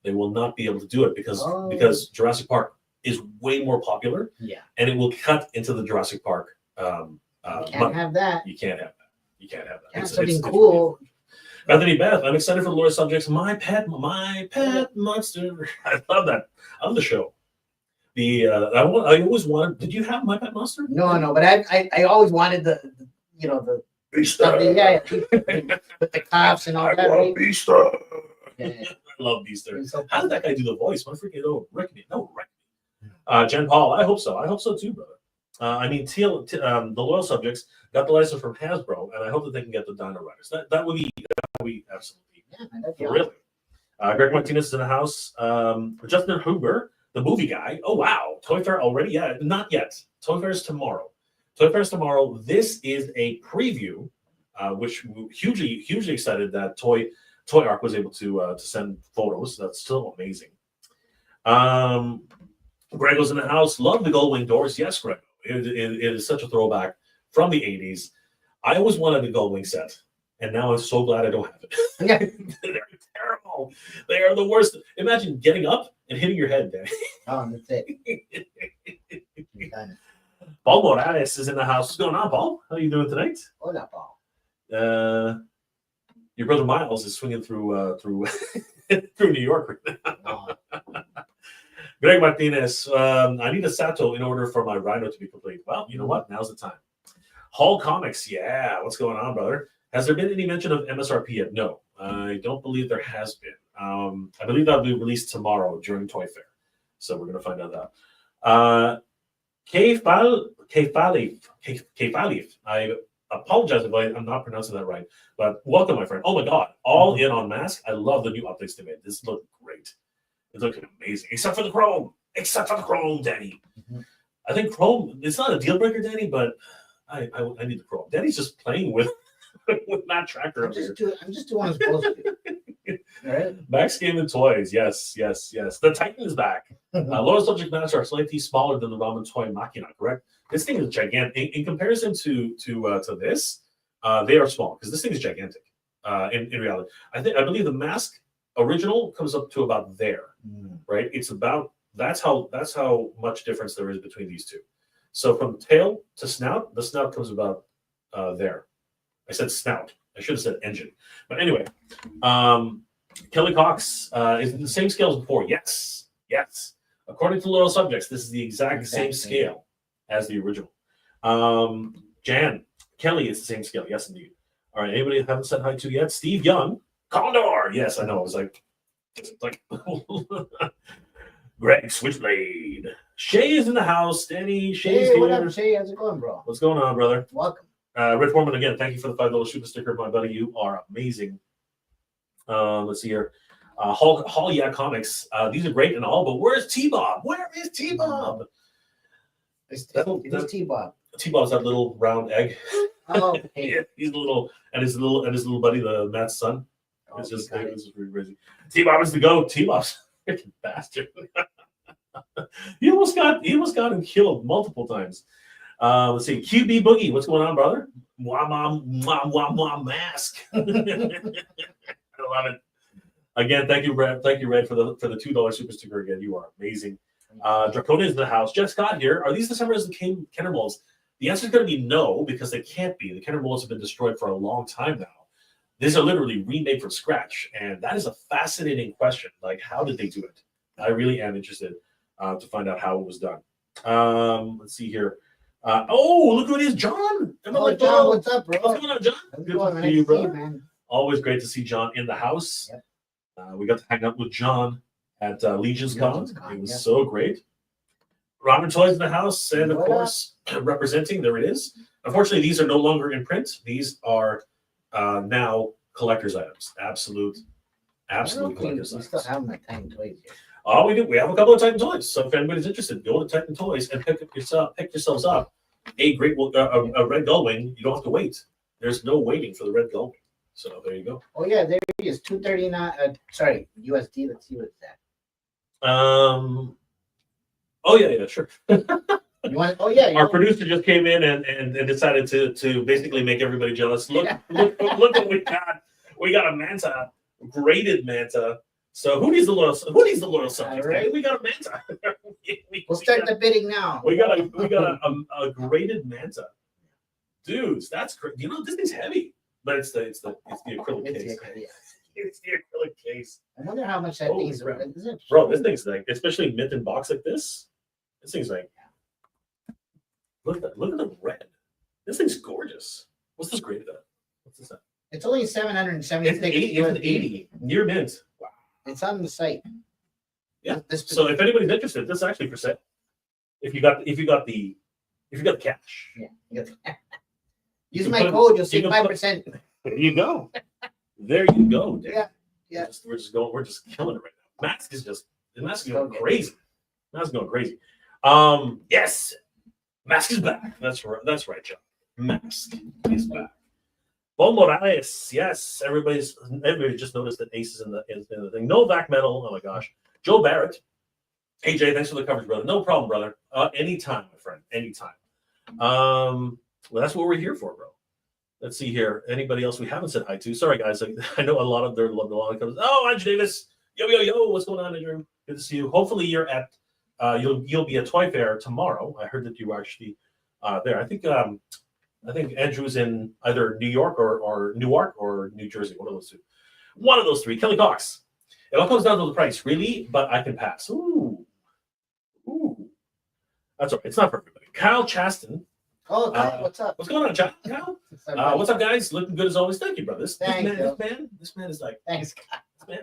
they will not be able to do it because Jurassic Park is way more popular. Yeah. And it will cut into the Jurassic Park. You can't have that. You can't have that. You can't have that. It's something cool. Bethany Beth, I'm excited for the Lore Subjects. My pet monster. I love that. I love the show. I always wanted. Did you have My Pet Monster? No, but I always wanted the Beaster. Yeah, with the cops and all that. Right? Beaster. Yeah. I love Beaster. So how did that guy do the voice? I freaking Rick. Jen Paul, I hope so. I hope so too, brother. The Loyal Subjects got the license from Hasbro, and I hope that they can get the Dino Riders. That would be absolutely really. Greg Martinez is in the house. Justin Huber, the movie guy. Oh wow, Toy Fair already? Yeah, not yet. Toy Fair is tomorrow. This is a preview, which we're hugely excited that Toy Arc was able to send photos. That's still amazing. Greg was in the house. Love the gold wing doors. Yes, Greg. It is such a throwback from the 80s. I always wanted a gold wing set, and now I'm so glad I don't have it. They're terrible. They are the worst. Imagine getting up and hitting your head, Danny. Oh, that's it. Paul Morales is in the house. What's going on, Paul? How are you doing tonight? Hola, Paul. Your brother Miles is swinging through through New York right now. Oh. Greg Martinez, I need a Sato in order for my Rhino to be complete. Well, you know what? Now's the time. Hall Comics, yeah. What's going on, brother? Has there been any mention of MSRP yet? No, I don't believe there has been. I believe that'll be released tomorrow during Toy Fair. So we're going to find out that. Kefalif. I apologize if I'm not pronouncing that right. But welcome, my friend. Oh, my God. All in on M.A.S.K. I love the new updates they made. This looked great. It's looking amazing, except for the chrome, Danny. Mm-hmm. I think chrome, it's not a deal breaker, Danny, but I need the chrome. Danny's just playing with that tracker. I'm just doing what I'm supposed to do. All right. Max Game and Toys, yes. The Titan is back. Lower subject masks are slightly smaller than the ramen toy machina, correct? This thing is gigantic. In comparison to this, they are small because this thing is gigantic. In reality, I believe the mask original comes up to about there, right? It's about that's how much difference there is between these two. So from tail to snout, the snout comes about there. I said snout. I should have said engine. But anyway, Kelly Cox is it the same scale as before? Yes. According to Loyal Subjects, this is the exact same scale as the original. Jan, Kelly is the same scale. Yes, indeed. All right. Anybody haven't said hi to yet? Steve Young, Condor. Yes, I know. I was like Greg Switchblade. Shay is in the house. Danny, Shay's here. What up, Shay? How's it going, bro? What's going on, brother? Welcome. Red Foreman, again, thank you for the $5 super sticker, my buddy. You are amazing. Let's see here. Hall Yeah Comics. These are great and all, but where's T-Bob? Where is T-Bob? It's T-Bob. T-Bob's that little round egg. Oh, hey. Yeah, he's a little, and his little buddy, the Matt's son. It's just really crazy. T-Bob is the GOAT. T-Bob's a freaking bastard. he almost got him killed multiple times. Let's see. QB Boogie, what's going on, brother? Mask. I love it. Again, thank you, Red. Thank you, Red, for the $2 super sticker. Again, you are amazing. Draconia is in the house. Jeff Scott here. Are these the same as the Kenner molds? The answer is going to be no, because they can't be. The Kenner molds have been destroyed for a long time now. These are literally remade from scratch, and that is a fascinating question. Like, how did they do it? I really am interested to find out how it was done. Let's see here. Look who it is, John. John, what's up, bro? What's going on, John? Good to see you, brother. Man. Always great to see John in the house. Yep. We got to hang out with John at Legion's Con. It was so great. Robin Toys in the house, and of course, representing, there it is. Unfortunately, these are no longer in print. These are now collector's items. Absolute collector's items. We still have my Titan Toys here. Oh, we do. We have a couple of Titan Toys. So if anybody's interested, go to Titan Toys and pick yourselves up a red gull wing. You don't have to wait. There's no waiting for the red gull wing. So there you go. Oh yeah, there it is. $239. Sorry, USD. Let's see what it's at. Oh yeah, sure. You want? Oh yeah. Our producer just came in and decided to basically make everybody jealous. Look what we got. We got a Manta, graded Manta. So who needs the loyal subject? Right. We got a Manta. We'll start the bidding now. We got a graded Manta. Dudes, that's great. You know, this thing's heavy, but it's the acrylic case. It's the acrylic case. I wonder how much that thing is. Bro, this thing's like, especially mint in box like this. This thing's like, look at the red. This thing's gorgeous. What's this graded at? What's this at? It's only 776. It's 80 near mint. Wow. It's on the site. Yeah. So if anybody's interested, this is actually for sale. If you got the cash. Yeah. Use my code, you'll save 5%. There you go. There you go. Dave. Yeah. We're just killing it right now. M.A.S.K is going crazy. M.A.S.K going crazy. Yes. M.A.S.K is back. That's right, John. M.A.S.K is back. Bon Morales, yes. Everybody just noticed that Ace is in the thing. No back metal. Oh my gosh. Joe Barrett. Hey Jay, thanks for the coverage, brother. No problem, brother. Anytime, my friend. Anytime. Well, that's what we're here for, bro. Let's see here. Anybody else we haven't said hi to? Sorry, guys. I know a lot of coverage. Oh, Andrew Davis. Yo. What's going on, Andrew? Good to see you. Hopefully, you're at. You'll be at Toy Fair tomorrow. I heard that you were actually there. I think Andrew's in either New York or Newark or New Jersey. One of those two. One of those three. Kelly Cox. It all comes down to the price, really, but I can pass. Ooh. That's all right. It's not for everybody. Kyle Chaston. Oh, Kyle, what's up? What's going on, Kyle? What's up, guys? Looking good as always. Thank you, brother. This man is like. Thanks, Kyle. Look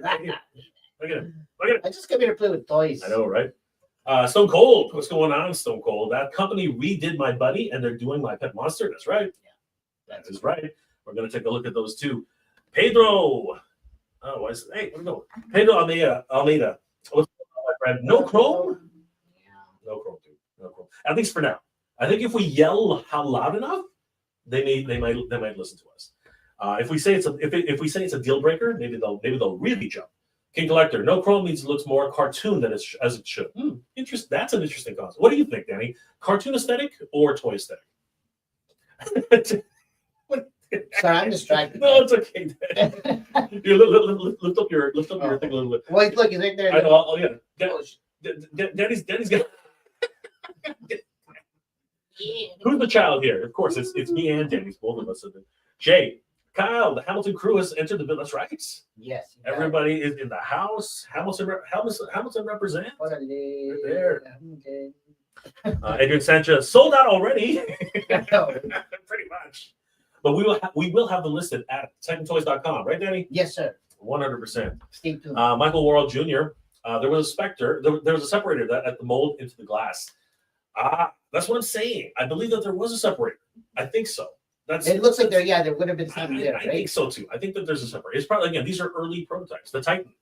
at him. I just come here to play with toys. I know, right? Stone Cold. What's going on, Stone Cold? That company redid my buddy, and they're doing my pet monster. That's right. Yeah, that is right. We're going to take a look at those too. Pedro. Oh, why is it? Hey, where we go? Pedro Almeida. What's going on, my friend? No chrome? Yeah. No chrome, dude. No chrome. At least for now. I think if we yell loud enough, they might listen to us. If we say it's a deal breaker, maybe they'll really jump. King Collector, no chrome means it looks more cartoon than as it should. Interest. That's an interesting concept. What do you think, Danny? Cartoon aesthetic or toy aesthetic? Sorry, I'm distracted. No, it's okay. You lift up your thing a little bit. Wait, look, he's right there. I know. Oh yeah. Danny's got. Who's the child here? Of course, it's me and Danny's, both of us. Jay, Kyle, the Hamilton crew has entered the bill. That's right. Yes. Everybody is in the house. Hamilton represent. Right there. Adrian Sanchez sold out already. Pretty much. But we will have them listed at TitanToys.com, right, Danny? Yes, sir. 100%. Stay tuned. Michael Worrell Jr. There was a Spectre. There was a separator that at the mold into the glass. That's what I'm saying. I believe that there was a separator. I think so. It looks like there would have been something there, right? I think so too. I think that there's a separator. It's probably, again, these are early prototypes. The Titan.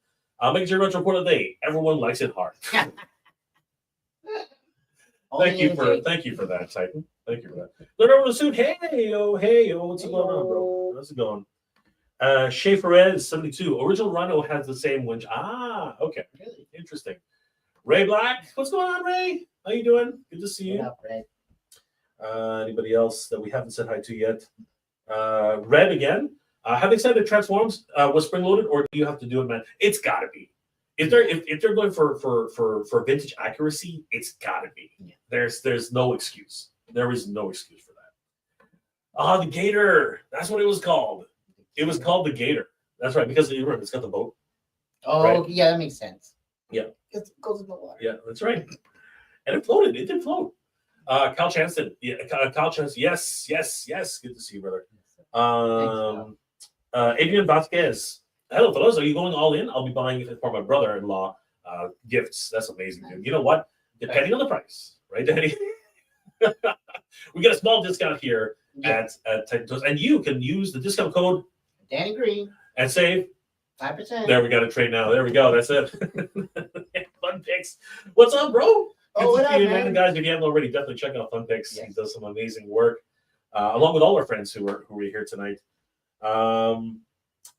Making sure retro report of the day. Everyone likes it hard. Thank you for that, Titan. Thank you for that. Learn over the suit. Hey, what's going on, bro? How's it going? Shea Perez, 72. Original Rhino has the same winch. Okay. Really? Interesting. Ray Black. What's going on, Ray? How you doing? Good to see you. What up, Ray? Anybody else that we haven't said hi to yet? Red again. Have they said it transforms was spring loaded, or do you have to do it, man? It's got to be. If they're going for vintage accuracy, it's got to be. Yeah. There's no excuse. There is no excuse for that. The Gator. That's what it was called. It was called the Gator. That's right, because it's got the boat. Oh, right? Yeah, that makes sense. Yeah. It goes in the water. Yeah, that's right. And it floated. It did float. Kyle Chanston. Yeah, Kyle Chanston. Yes. Good to see you, brother. Adrian Vasquez. Hello, fellows. Are you going all in? I'll be buying it for my brother-in-law gifts. That's amazing, dude. You know what? Depending on the price, right, Danny? We get a small discount here at Titan Toys, and you can use the discount code Danny Green and save 5%. There, we got a trade now. There we go. That's it. Fun Picks. What's up, bro? Oh, what up, man? And guys, if you haven't already, definitely check out Fun Picks. Yes. He does some amazing work, along with all our friends who are here tonight.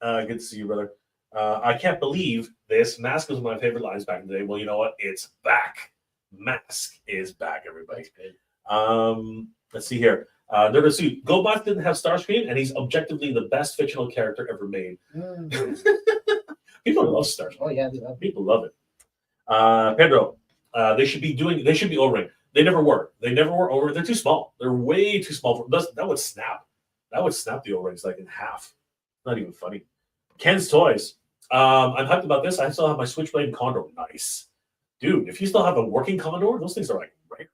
Good to see you, brother. I can't believe this. M.A.S.K was one of my favorite lines back in the day. Well, you know what? It's back. M.A.S.K is back, everybody. Let's see here. Nerd Suit. GoBot didn't have Starscream, and he's objectively the best fictional character ever made. People love Starscream. Oh yeah, people love it. Pedro. They should be O-ring. They never were. O-ring. They're too small. They're way too small. That would snap. That would snap the O-rings like in half. Not even funny. Ken's Toys. I'm hyped about this. I still have my Switchblade and Condor. Nice. Dude, if you still have a working Condor, those things are like rare.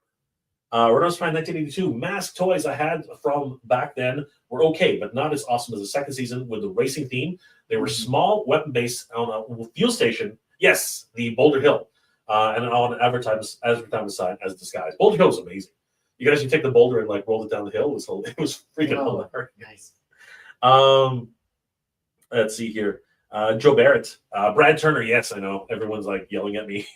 Rino's Prime 1982. M.A.S.K toys I had from back then were okay, but not as awesome as the second season with the racing theme. They were small, weapon-based on a fuel station. Yes, the Boulder Hill. And on advertisement side as disguise. Boulder Hill was amazing. You guys should take the boulder and like roll it down the hill. It was freaking hilarious. Nice. Let's see here. Joe Barrett. Brad Turner. Yes, I know. Everyone's like yelling at me.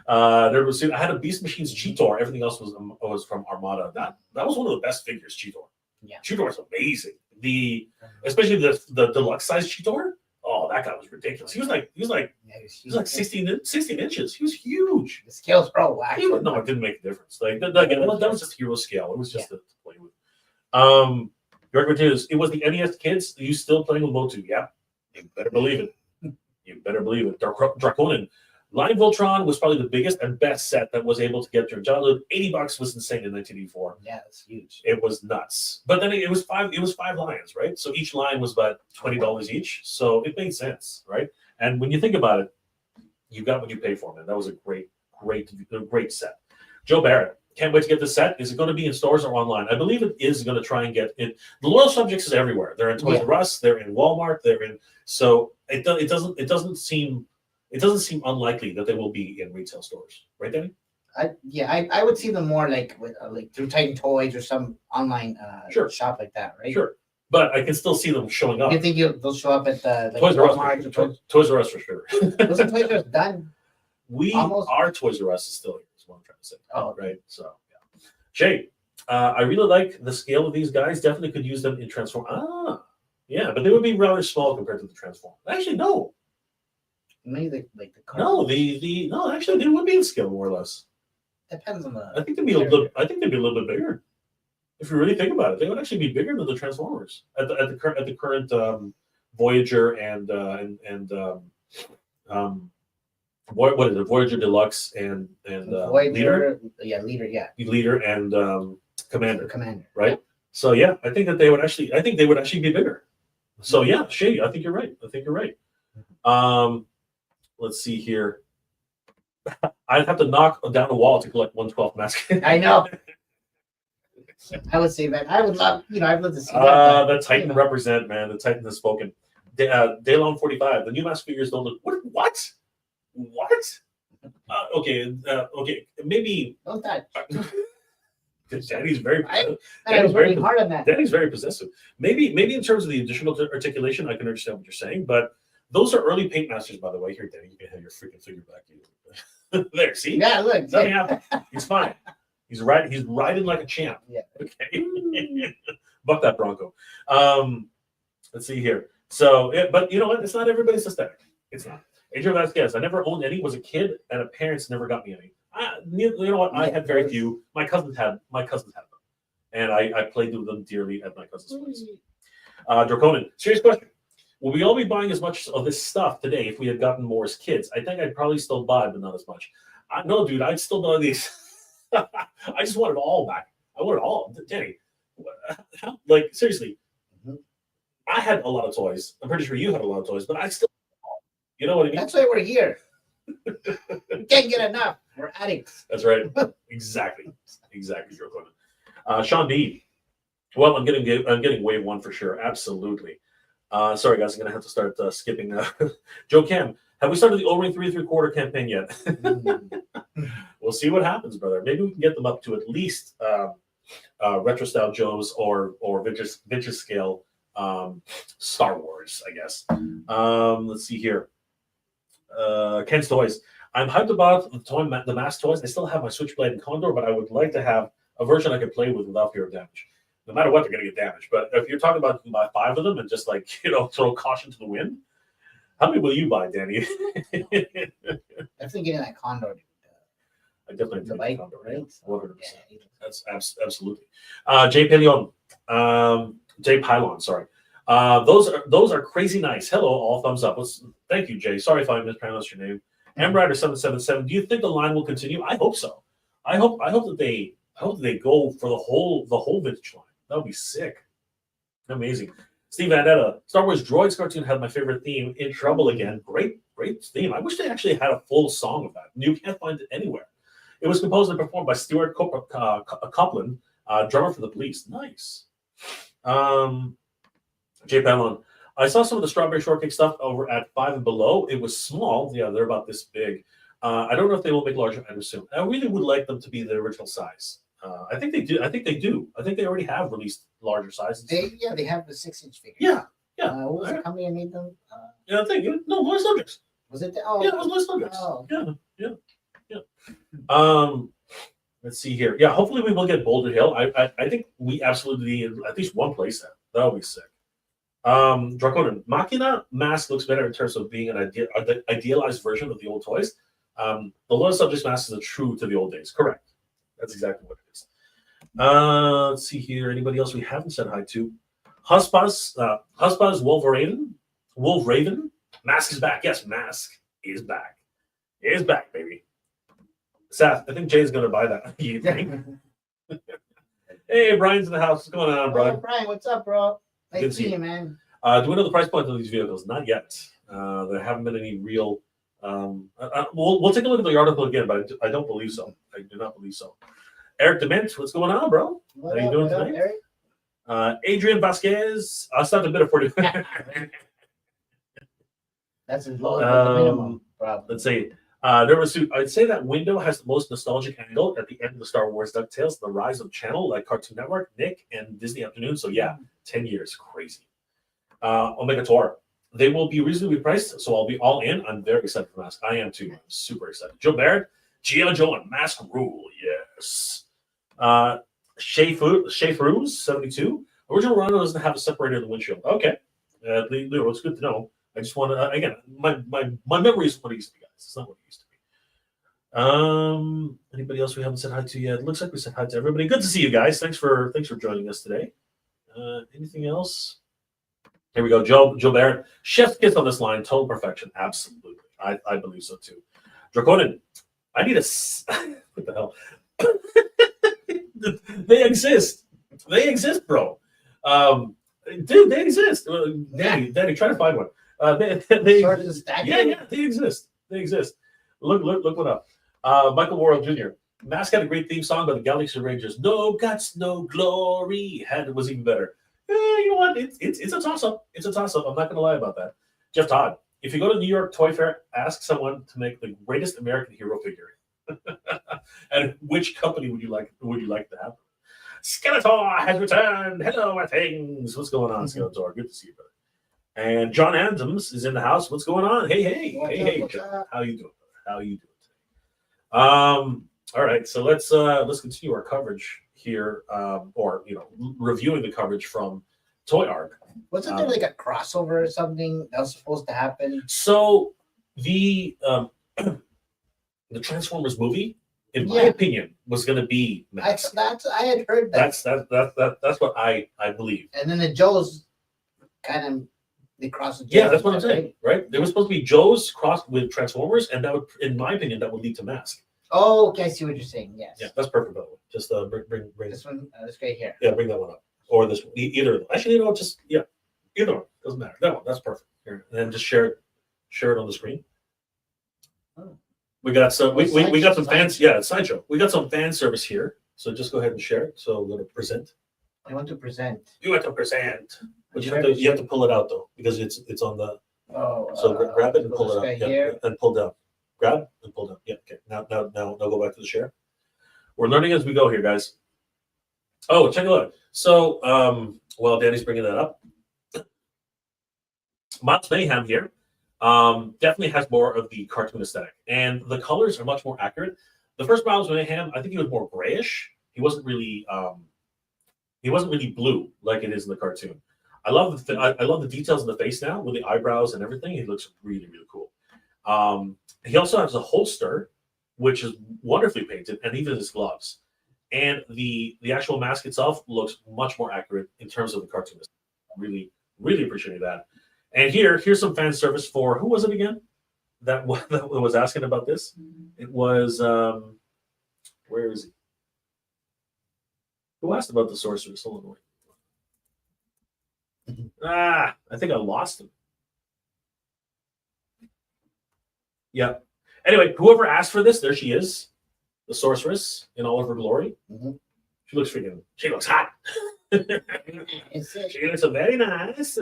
I had a Beast Machines Cheetor. Everything else was from Armada. That was one of the best figures, Cheetor. Yeah. Cheetor was amazing. Especially the deluxe size Cheetor. Oh, that guy was ridiculous. He was like 16 inches. He was huge. The scales are all whack. No, it didn't make a difference. Like that was just hero scale. It was just to play with. Greg Martinez, it was the NES kids. Are you still playing with Motu? Yeah. You better believe it. Draconin. Line Voltron was probably the biggest and best set that was able to get your childhood. $80 was insane in 1984. Yeah, that's huge. It was nuts. But then it was five lions, right? So each line was about $20 each. So it made sense, right? And when you think about it, you got what you pay for, man. That was a great set. Joe Barrett. Can't wait to get this set. Is it going to be in stores or online? I believe it is going to try and get it. The Loyal Subjects is everywhere. They're in Toys R Us. They're in Walmart. So it doesn't seem unlikely that they will be in retail stores, right, Danny? I would see them more like with through Titan Toys or some online shop like that, right? Sure, but I can still see them showing up. You think they'll show up at the Toys R Us? Toys R Us for sure. Wasn't Toys R Us done? Our Toys R Us is still here. Is what I'm trying to say. Oh, right. So yeah. Shay, I really like the scale of these guys. Definitely could use them in Transform. Yeah, but they would be rather small compared to the Transformers. Actually, no. Maybe like the No, no, actually they would be in scale more or less. depends on the. I think they'd be a little. I think they'd be a little bit bigger. If you really think about it, they would actually be bigger than the Transformers at the current Voyager and what is it? Voyager Deluxe and Voyager, Leader, Leader and Commander. Commander, right? So yeah, I think they would actually be bigger. So yeah, Shay, I think you're right. Let's see here. I'd have to knock down a wall to collect 1/12 M.A.S.K. I know. I would say that. I would love, I'd love to see that. The Titan represent, man. The Titan has spoken. Daylon 45. The new M.A.S.K figures don't look. What? Okay. Maybe. Don't touch. Daddy's very. I was working hard on that. Daddy's very possessive. Maybe in terms of the additional articulation, I can understand what you're saying, but those are early paint masters, by the way. Here, Daddy, you can have your freaking figure back. There, see? Yeah, look. Nothing happened. He's fine. He's riding like a champ. Yeah. Okay. Buck that Bronco. Let's see here. So, but you know what? It's not everybody's aesthetic. It's not. Adrian Vasquez. I never owned any. Was a kid, and parents never got me any. You know what? I had very few. My cousins had them, and I played with them dearly at my cousin's place. Draconin. Serious question. Will we all be buying as much of this stuff today if we had gotten more as kids? I think I'd probably still buy, but not as much. No, dude, I'd still buy these. I just want it all back. I want it all. Danny, like, seriously, I had a lot of toys. I'm pretty sure you had a lot of toys, but I still, you know what I mean? That's why we're here. We can't get enough. We're addicts. That's right. Exactly, Draconin. Sean B. Well, I'm getting wave one for sure. Absolutely. Sorry, guys, I'm going to have to start skipping. Joe Cam, have we started the O-Ring 3 3/4 campaign yet? We'll see what happens, brother. Maybe we can get them up to at least retro style Joes or vintage scale Star Wars, I guess. Let's see here. Ken's Toys. I'm hyped about the M.A.S.K toys. I still have my Switchblade and Condor, but I would like to have a version I could play with without fear of damage. No matter what, they're going to get damaged. But if you're talking about you can buy 5 of them and just throw caution to the wind, how many will you buy, Danny? I'm thinking of that Condor. I definitely the bike, Condor, right? 100%. That's absolutely. Jay Pylon, sorry. Those are crazy nice. Hello, all thumbs up. Thank you, Jay. Sorry if I mispronounced your name. Rider 777. Do you think the line will continue? I hope so. I hope that they go for the whole vintage line. That would be sick. Amazing. Steve Vandetta, Star Wars Droids cartoon had my favorite theme, In Trouble Again. Great theme. I wish they actually had a full song of that. You can't find it anywhere. It was composed and performed by Stuart Copeland, drummer for the Police. Nice. Jay Pamela, I saw some of the Strawberry Shortcake stuff over at 5 and Below. It was small. Yeah, they're about this big. I don't know if they will make larger items soon. I really would like them to be the original size. I think they do. I think they already have released larger sizes. They have the 6-inch figure. Yeah. What was the company that made them? I think Lois Subjects. Was it? Yeah, it was Lois Subjects. Oh. Yeah. Let's see here. Yeah, hopefully we will get Boulder Hill. I think we absolutely need at least one playset. That would be sick. Draconin, Machina M.A.S.K looks better in terms of being an idealized version of the old toys. The Lotus Subjects M.A.S.K is a true to the old days. Correct. That's exactly what it is. Let's see here. Anybody else we haven't said hi to? Huspa's Wolverine. M.A.S.K is back. Yes, M.A.S.K is back. It is back, baby. Seth, I think Jay's going to buy that. You think? Hey, Brian's in the house. What's going on, Brian? Hey, Brian, what's up, bro? Nice to see you, man. Do we know the price point of these vehicles? Not yet. There haven't been any real. We'll take a look at the article again, but I don't believe so. I do not believe so. Eric Dement, what's going on, bro? How you doing tonight? Eric? Adrian Vasquez, I'll start a bit for you. That's as low as the minimum. Let's say I'd say that window has the most nostalgic angle at the end of the Star Wars DuckTales, the rise of channel like Cartoon Network, Nick, and Disney Afternoon. So yeah, 10 years, crazy. Omega Tor, they will be reasonably priced, so I'll be all in. I'm very excited for M.A.S.K. I am too. I'm super excited. Joe Barrett, G.I. Joe and M.A.S.K rule, yes. Shay Frues, 72. Original Rhino doesn't have a separator in the windshield. Okay, It's good to know. I just want to again, my memory is what it used to be, guys. It's not what it used to be. Anybody else we haven't said hi to yet? It looks like we said hi to everybody. Good to see you guys. Thanks for joining us today. Anything else? Here we go. Joe Barrett. Chef's kiss on this line. Total perfection. Absolutely. I believe so too. Draconin. I need a what the hell? They exist. They exist, bro. Dude, they exist. Danny, try to find one. They yeah, they exist. They exist. Look what up. Michael Worrell Jr. M.A.S.K had a great theme song by the Galaxy Rangers. No guts, no glory. It was even better. You know what? It's a toss up. It's a toss up. I'm not gonna lie about that. Jeff Todd. If you go to New York Toy Fair, ask someone to make the greatest American hero figure. And which company would you like to have? Skeletor has returned. Hello, my things. What's going on, Skeletor? Good to see you, brother. And John Adams is in the house. What's going on? Hey, John. How you doing, brother? How you doing today? All right, so let's continue our coverage here, or reviewing the coverage from Toy Arc. Wasn't there like a crossover or something that was supposed to happen? So the Transformers movie, in my opinion, was going to be that's I had heard that. That's what I believe. And then the Joes kind of they crossed the Joes. Yeah, that's what I'm saying. Right? There was supposed to be Joes crossed with Transformers, and that would, in my opinion, that would lead to M.A.S.K. Oh, okay, I see what you're saying. Yes. Yeah, that's perfect. By the way, just bring this one. This guy here. Yeah, bring that one up, or this one. Either of them. Actually, either one doesn't matter. That one, that's perfect. Here, and then just share it on the screen. Oh. We got some. We got some fans. Yeah, it's Sideshow. We got some fan service here. So just go ahead and share it. So we're gonna present. I want to present. You have to present. But you have to pull it out though, because it's on the. Oh. So grab it and pull it out. Yeah, here. and pull down. Grab and pull down. Yeah. Okay. Now go back to the share. We're learning as we go here, guys. Oh, check it out. So while Danny's bringing that up, M.A.S.K Mayhem here definitely has more of the cartoon aesthetic, and the colors are much more accurate. The first M.A.S.K Mayhem, I think he was more grayish. He wasn't really blue like it is in the cartoon. I love the details in the face now with the eyebrows and everything. He looks really, really cool. He also has a holster, which is wonderfully painted, and even his gloves. And the actual mask itself looks much more accurate in terms of the cartoon. Really, really appreciating that. And here's some fan service for who was it again? That was asking about this. It was where is he? Who asked about the sorceress? Hold on, wait. I think I lost him. Yeah. Anyway, whoever asked for this, there she is, the sorceress in all of her glory. Mm-hmm. She looks hot. She looks very nice.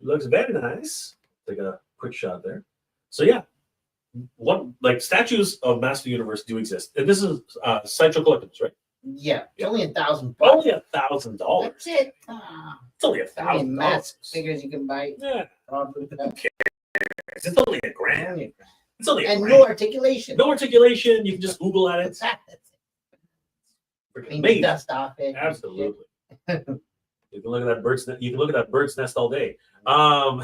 Looks very nice. Take a quick shot there. So yeah, statues of Master Universe do exist, and this is Sideshow Collectibles, right? Yeah, it's only $1,000. Only $1,000. That's it. It's only $1,000. M.A.S.K figures you can buy. Yeah. It's only $1,000. It's only and no articulation. No articulation. You can just Google at it. Clean the dust off it. Absolutely. You can look at that bird's nest. You can look at that bird's nest all day. No,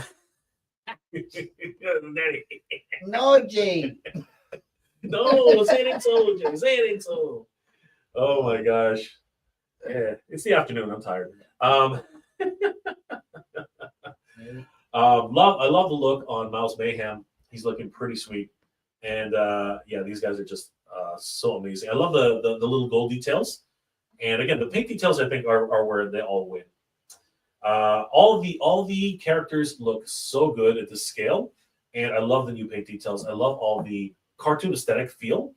Jay. No, say it ain't so, Jay. Say it ain't so. Oh my gosh. Yeah, it's the afternoon. I'm tired. I love the look on M.A.S.K Mayhem. He's looking pretty sweet, and yeah, these guys are just so amazing. I love the little gold details, and again, the paint details I think are where they all win. All the characters look so good at the scale, and I love the new paint details. I love all the cartoon aesthetic feel.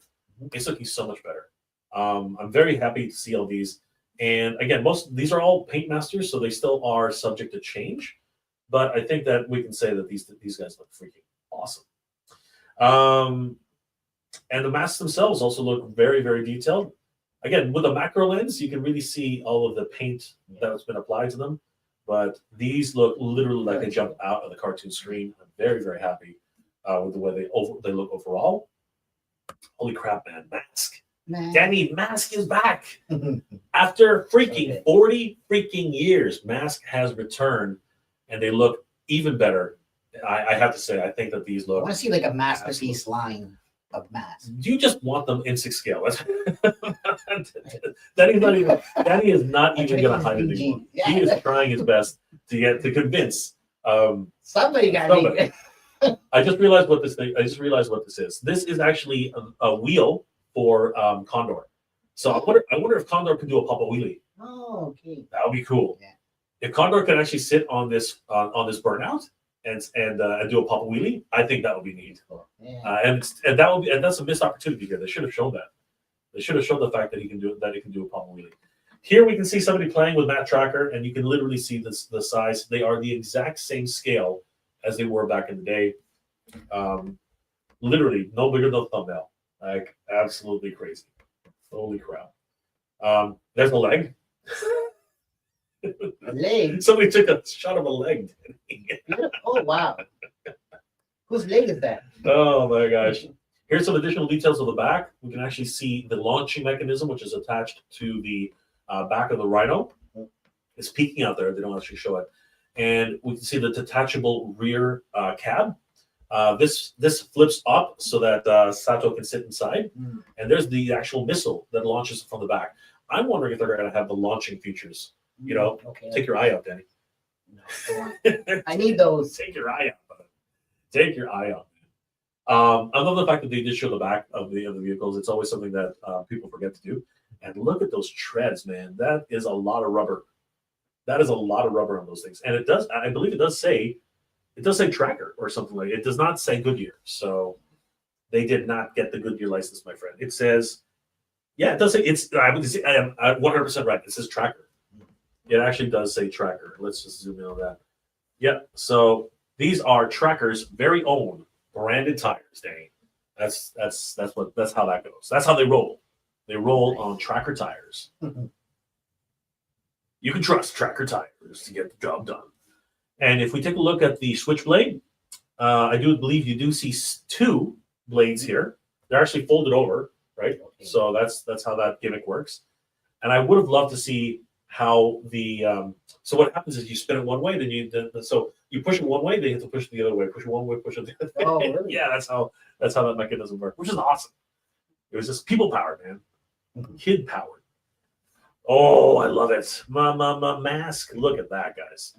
It's looking so much better. I'm very happy to see all these. And again, these are all paint masters, so they still are subject to change. But I think that we can say that these guys look freaking awesome. And the masks themselves also look very, very detailed. Again, with a macro lens, you can really see all of the paint that's been applied to them. But these look literally like they jumped out of the cartoon screen. I'm very, very happy with the way they look overall. Holy crap, man! M.A.S.K. Danny, M.A.S.K is back after freaking 40 freaking years. M.A.S.K has returned, and they look even better. I have to say, I think that these I look. want to see like a masterpiece line of masks. Do you just want them in 6 scale? Danny's not even. Danny is not even going to hide it anymore. Yeah, He is trying his best to convince. Somebody got Somebody. I just realized what this thing. I just realized what this is. This is actually a wheel for Condor. So I wonder if Condor could do a Papa Wheelie. Oh, okay. That would be cool. Yeah. If Condor can actually sit on this burnout and do a Papa Wheelie, I think that would be neat. Yeah. And that would be, and that's a missed opportunity here. They should have shown that. They should have shown the fact that he can do a Papa Wheelie. Here we can see somebody playing with Matt Tracker, and you can literally see the size. They are the exact same scale as they were back in the day. Literally no bigger than a thumbnail. Like absolutely crazy. Holy crap. There's the leg. A leg. Somebody took a shot of a leg. Oh wow. Whose leg is that? Oh my gosh. Here's some additional details of the back. We can actually see the launching mechanism, which is attached to the back of the Rhino. It's peeking out there. They don't actually show it. And we can see the detachable rear cab. This flips up so that Sato can sit inside. And there's the actual missile that launches from the back. I'm wondering if they're going to have the launching features. You know, okay. Take your eye out, Danny. No, I need those. Take your eye out. Take your eye out. I love the fact that they did show the back of the vehicles. It's always something that people forget to do. And look at those treads, man. That is a lot of rubber. That is a lot of rubber on those things. And it does, I believe it does say Tracker or something like it. It does not say Goodyear. So they did not get the Goodyear license, my friend. It says, yeah, it does say I am 100% right. It says Tracker. It actually does say Tracker. Let's just zoom in on that. Yep. So these are Tracker's very own branded tires, Danny. That's how that goes. That's how they roll. They roll on Tracker tires. You can trust Tracker tires to get the job done. And if we take a look at the Switchblade, I do believe you do see 2 blades here. They're actually folded over, right? Okay. So that's how that gimmick works. And I would have loved to see how the so what happens is you spin it one way, then so you push it one way, then you have to push it the other way. Push it one way, push it the other way. Oh, really? Yeah, that's how that mechanism works, which is awesome. It was just people powered, man. Kid powered. Oh, I love it. M.A.S.K. Look at that, guys.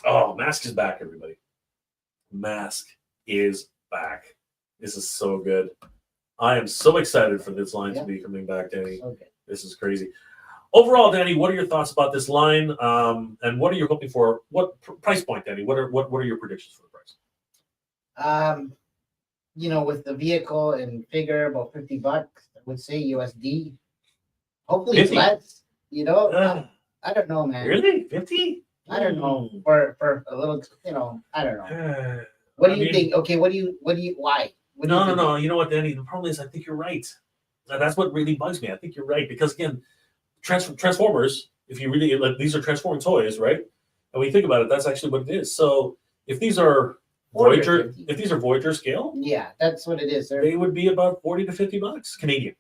Oh, M.A.S.K. is back, everybody. M.A.S.K. is back. This is so good. I am so excited for this line to be coming back, Danny. Okay. This is crazy. Overall, Danny, what are your thoughts about this line? And what are you hoping for? What price point, Danny? What are your predictions for the price? With the vehicle and figure about $50, I would say USD. Hopefully 50? It's less. I don't know, man. Really? 50? I don't know. For a little, I don't know. What do you think? Okay, why? No. You know what, Danny? The problem is I think you're right. That's what really bugs me. I think you're right. Because again, Transformers, if you really like, these are transforming toys, right? And when you think about it, that's actually what it is. So if these are Voyager scale, yeah, that's what it is. They would be about $40 to $50 Canadian.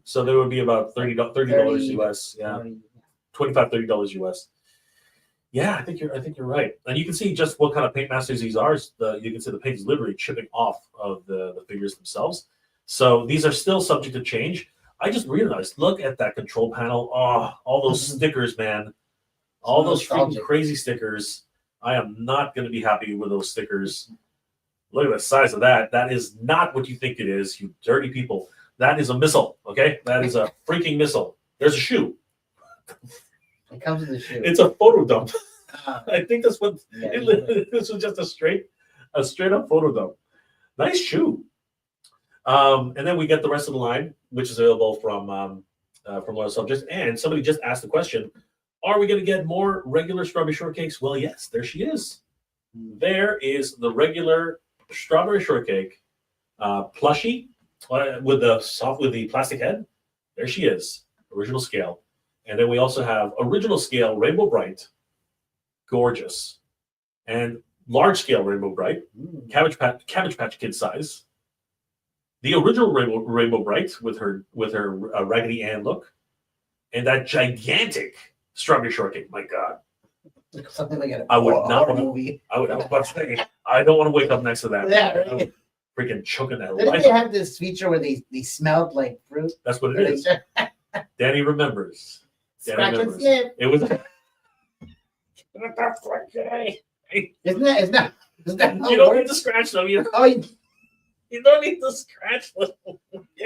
So they would be about $30 US. Yeah, $25-$30 US. Yeah, I think you're right. And you can see just what kind of paint masters these are. You can see the paint is literally chipping off of the figures themselves. So these are still subject to change. I just realized, look at that control panel. Oh, all those stickers, man. All those freaking crazy stickers. I am not going to be happy with those stickers. Look at the size of that. That is not what you think it is, you dirty people. That is a missile, okay? That is a freaking missile. There's a shoe. It comes with a shoe. It's a photo dump. I think that's what. This was just a straight up photo dump. Nice shoe. And then we get the rest of the line, which is available from Loyal Subjects. And somebody just asked the question, are we going to get more regular strawberry shortcakes? Well, yes, there she is. There is the regular strawberry shortcake plushie with the plastic head. There she is, original scale. And then we also have original scale Rainbow Bright, gorgeous, and large scale Rainbow Bright, Cabbage Patch Kid size. The original Rainbow Bright with her Raggedy Ann look, and that gigantic strawberry shortcake. My God, Something like a I would not horror want to. movie. I was about to say, I don't want to wake up next to that. Yeah, I right. would freaking choking that Didn't life. they have this feature where they smelled like fruit? That's what Or it they is. Danny remembers. Danny scratch and remembers. sniff. It was. Isn't that how You it don't need works? to scratch them. You Oh, you don't need to scratch them.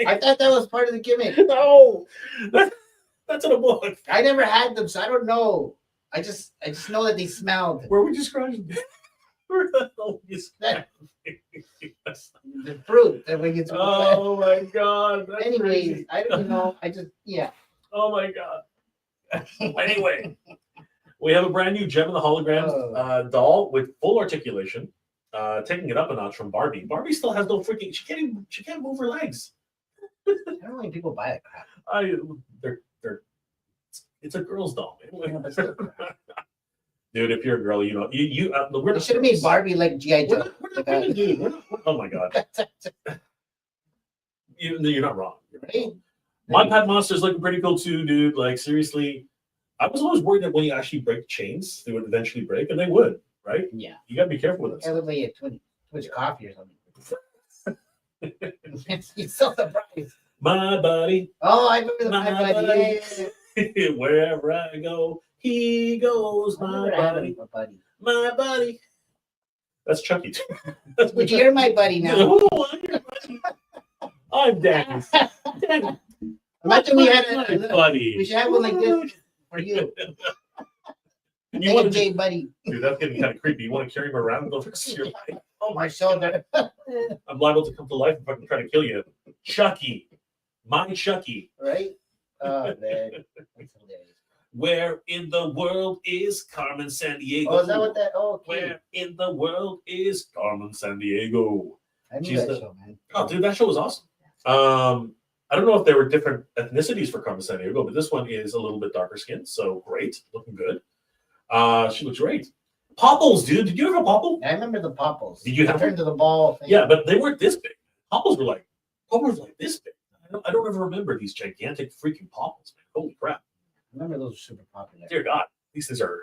I thought that was part of the gimmick. No, that's in a book. I never had them, so I don't know. I just know that they smelled. Where would you scratch them? Where the hell would you scratch them? The fruit that we get to. Oh my god. That's Anyways, crazy. I don't know. Yeah. Oh my god. Anyway, we have a brand new Gem in the Hologram doll with full articulation, taking it up a notch from Barbie. Barbie still has no freaking. She can't move her legs. I don't know why people buy that crap. They're. It's a girl's doll, Yeah, man. but still crap. Dude, if you're a girl, you know we're They not should have made Barbie like G.I. We're Joe. not, we're not women, dude. Oh my god. You're not wrong. Right? My Pet Monster's looking pretty cool too, dude. Like seriously, I was always worried that when you actually break the chains, they would eventually break, and they would, right? Yeah. You gotta be careful with I this. look like a Twitch coffee or something. You're so surprised. My body, Oh, I remember the My My Buddy. Buddy. Yeah. wherever I go, he goes. I My remember having buddy, a buddy. my buddy. That's Chucky too. That's Would you hear my buddy now? Oh, I'm Danny. Danny. Imagine we had My a buddy. we should have one like this for you. You Like a want to J buddy. Dude, that's getting kind of creepy. You want to carry him around the rest of your life? Oh My my shoulder. I'm liable to come to life if I can try to kill you. Chucky. My Chucky. Right? Oh man. That's hilarious. Where in the world is Carmen Sandiego? Oh, is that what that? Oh, okay. Where in the world is Carmen Sandiego? I knew she's that the- show, man. Oh, dude, that show was awesome. I don't know if there were different ethnicities for Carmen Sandiego, but this one is a little bit darker skinned, so great, looking good. She looks great. Popples, dude. Did you ever have a popple? I remember the popples. Did you have Turn to the ball thing? Yeah, but they weren't this big. Popples were like this big. I don't ever remember these gigantic freaking popples, man. Holy crap. I remember those were super popular. Dear God, these things are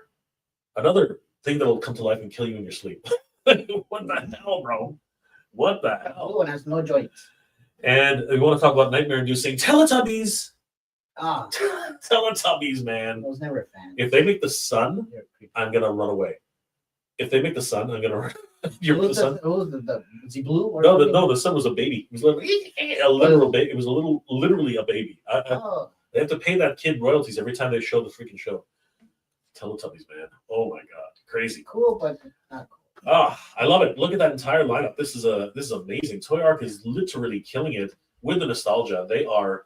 another thing that'll come to life and kill you in your sleep. What the hell, bro? What the The hell? blue one has no joints. And we want to talk about nightmare-inducing Teletubbies. Ah, Teletubbies, I man. was never a fan. If they make the sun, They're creepy. I'm gonna run away. If they make the sun, I'm gonna run. You're with the sun. Is he blue? Or No, something? no, the sun was a baby. It was literally a literal baby. It was literally a baby. Oh, They have to pay that kid royalties every time they show the freaking show. Teletubbies, man. Oh my god, crazy. cool, but not cool. Ah, I love it. Look at that entire lineup. This is amazing. Toy Ark is literally killing it with the nostalgia. They are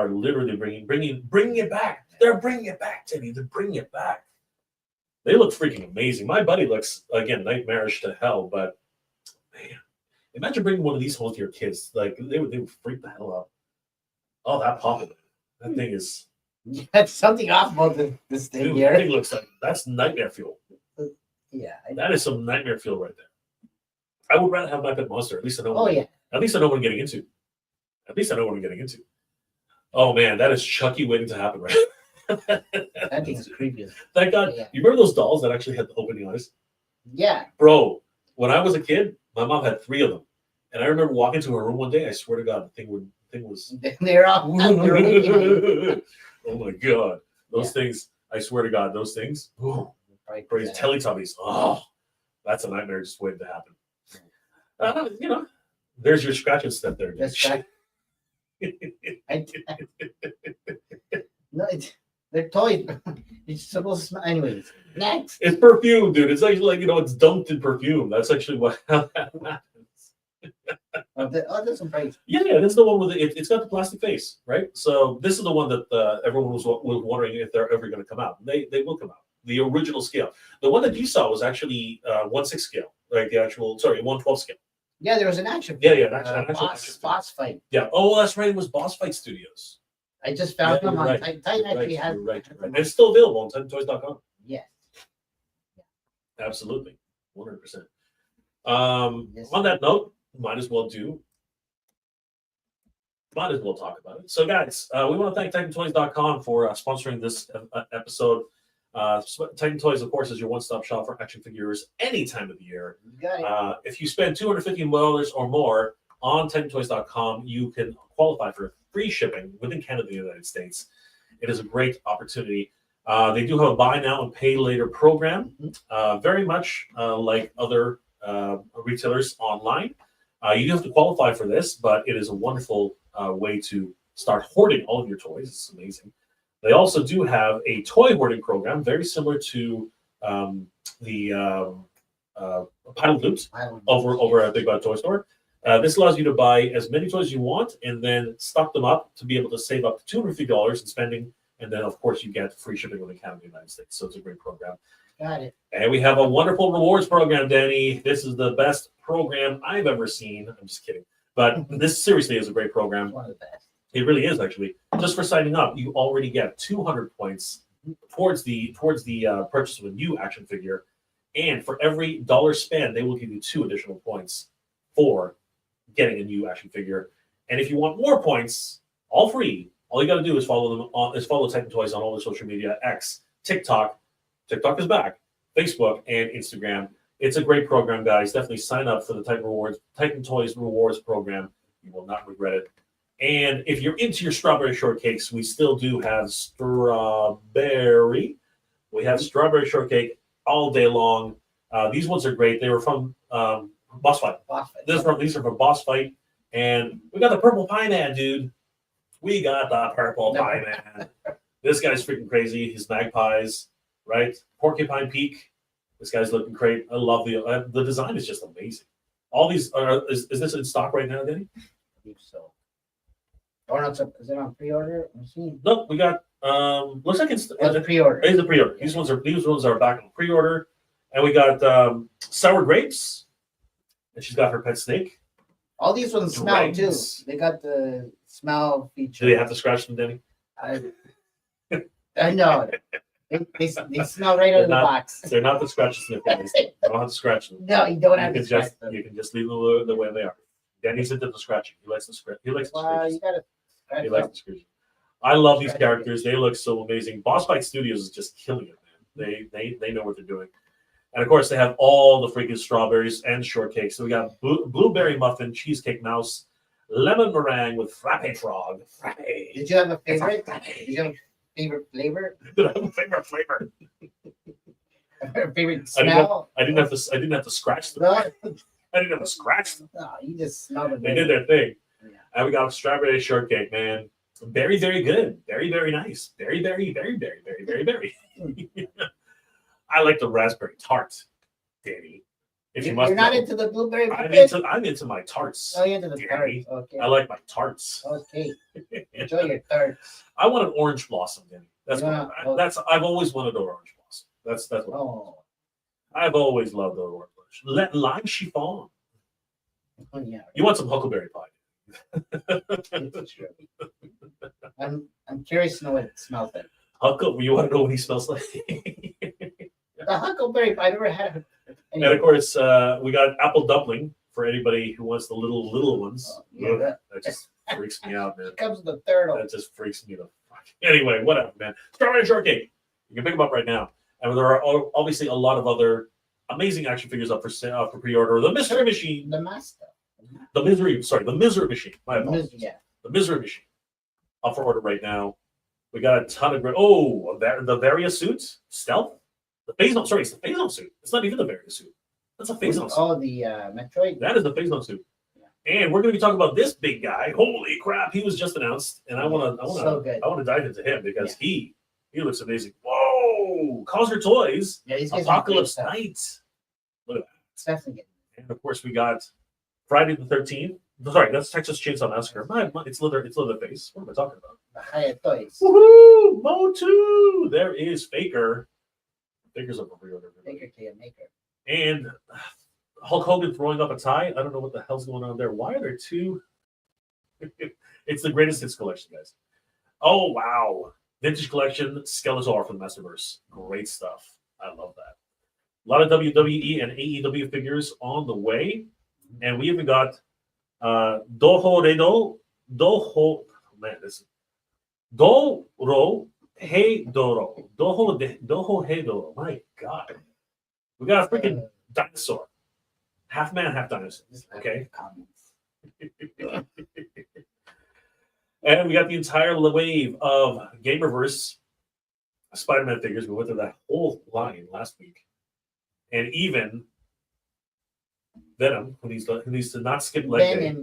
literally bringing it back. They're bringing it back, Teddy. They're bringing it back. They look freaking amazing. My buddy looks again nightmarish to hell, but man, imagine bringing one of these home to your kids. Like they would freak the hell out. Oh, that popping. That thing is. That's something off about this thing Dude, that here. thing looks like that's nightmare fuel. Yeah. That is some nightmare fuel right there. I would rather have my pet monster. At least I know. Oh yeah. At least I know what I'm getting into. At least I know what I'm getting into. Oh man, that is Chucky waiting to happen, right? That thing is creepy. Thank God. Yeah. You remember those dolls that actually had the opening eyes? Yeah. Bro, when I was a kid, my mom had 3 of them. And I remember walking to her room one day, I swear to God, the thing was They're all. They're winking. oh my God. Those things, I swear to God, those things. Ooh, praise Teletubbies. Oh, that's a nightmare just waiting to happen. There's your scratch and step there. That's right. No, they're toys. It's supposed to smell. Anyways, next. It's perfume, dude. It's like it's dumped in perfume. That's actually what happens. Oh, that's some praise. Yeah, this is the one with it's got the plastic face, right? So this is the one that everyone was wondering if they're ever going to come out. They will come out. The original scale. The one that you saw was actually 1/6 scale, like the actual 1/12 scale. Yeah, there was an action. Yeah, an actual action. Boss fight. Yeah. Oh, that's right. It was Boss Fight Studios. I just found them you're on right. Titan. Actually has. You're right. And it's still available on TitanToys.com. Yes. Absolutely, 100%. Yes. On that note, might as well talk about it. So, guys, we want to thank TitanToys.com for sponsoring this episode. Titan Toys, of course, is your one-stop shop for action figures any time of the year. You got it. If you spend $250 or more on TitanToys.com, you can qualify for free shipping within Canada and the United States. It is a great opportunity. They do have a buy now and pay later program, very much like other retailers online. You do have to qualify for this, but it is a wonderful way to start hoarding all of your toys. It's amazing. They also do have a toy hoarding program, very similar to the Paddle Loops over at Big Bad Toy Store. This allows you to buy as many toys as you want and then stock them up to be able to save up to $250 in spending. And then, of course, you get free shipping within Canada and the United States. So it's a great program. Got it. And we have a wonderful rewards program, Danny. This is the best program I've ever seen. I'm just kidding. But this seriously is a great program. One of the best. It really is, actually. Just for signing up, you already get 200 points towards the purchase of a new action figure. And for every $1 spent, they will give you 2 additional points for getting a new action figure. And if you want more points, all free, all you got to do is follow Titan Toys on all their social media, X, TikTok. TikTok is back, Facebook, and Instagram. It's a great program, guys. Definitely sign up for the Titan Toys Rewards program. You will not regret it. And if you're into your strawberry shortcakes, we still do have strawberry. We have strawberry shortcake all day long. These ones are great. They were from Boss Fight. These are from Boss Fight. And we got the purple pie man, dude. We got the purple pie man. This guy's freaking crazy. His magpies, right? Porcupine Peak. This guy's looking great. I love the design is just amazing. All these is this in stock right now, Danny? I believe so. Or not? Is it on pre-order? I'm seeing. No, we got. Looks like it's a pre-order. It's a pre-order. These ones are back on pre-order, and we got sour grapes, and she's got her pet snake. All these ones smell too. They got the smell feature. Do they have to scratch them, Danny? I know. They smell right out of the box. They're not the scratch sniff guys. You don't have to scratch them. No, you don't have to scratch them. You can just leave them the way they are. Danny's into the scratching. He likes the scratch. He likes the scratch. You gotta scratch. He likes the scratch. I love these characters. They look so amazing. Boss Fight Studios is just killing it, man. They know what they're doing. And of course, they have all the freaking strawberries and shortcakes. So we got blueberry muffin, cheesecake mouse, lemon meringue with frappe frog. Frappe. Did you have a favorite? Did you have a favorite flavor? Did I have a favorite flavor? A favorite smell? I didn't have to scratch them. No? I didn't have to scratch them. No, you just smelled it. They did their thing. Yeah. And we got a strawberry shortcake, man. Very, very good. Very, very nice. Very, very, very, very, very, very, very. I like the raspberry tart, Danny. You're not into the blueberry. I'm into my tarts. Oh, you're into the tarts. Okay. I like my tarts. Okay. Enjoy your tarts. I want an orange blossom, Danny. I've always wanted an orange blossom. That's what. Oh. I've always loved the orange blossom. Lime chiffon. Oh yeah. You want some huckleberry pie? It's true. I'm curious to know what it smells like. You want to know what he smells like? The huckleberry pie. I never had it. Anyway. And of course, we got apple dumpling for anybody who wants the little ones. Oh, yeah, that just freaks me out, man. It comes with a turtle. That just freaks me the fuck. Anyway, whatever, man. Strawberry shortcake. You can pick them up right now. And there are obviously a lot of other amazing action figures up for pre-order. The Mystery Machine. The Master. The Misery Machine. My apologies. The Misery Machine. Up for order right now. We got a ton of the Varia suits. Stealth. The Phason. Sorry, it's the Phason suit. It's not even the Varia suit. That's a Phason suit. Oh, the Metroid. That is the Phason suit. Yeah. And we're going to be talking about this big guy. Holy crap! He was just announced, and I want to dive into him because he looks amazing. Whoa! Cosner Toys. Yeah, he's Apocalypse Night. Look at that. It's definitely good. And of course, we got Friday the 13th. Sorry, that's Texas Chainsaw Massacre. It's Leatherface. What am I talking about? The Hyatt Toys. Woohoo! Motu! There is Faker. Faker's up for pre-order. Faker to a maker. And Hulk Hogan throwing up a tie. I don't know what the hell's going on there. Why are there two? It's the greatest hits collection, guys. Oh, wow. Vintage collection, Skeletor from the Masterverse. Great stuff. I love that. A lot of WWE and AEW figures on the way. And we even got Doro Hey Doro. Doho Hey Doro. My God. We got a freaking dinosaur. Half man, half dinosaur. Okay. Comments. And we got the entire wave of Gamerverse Spider-Man figures. We went through that whole line last week. And even Venom, who needs to not skip leg day.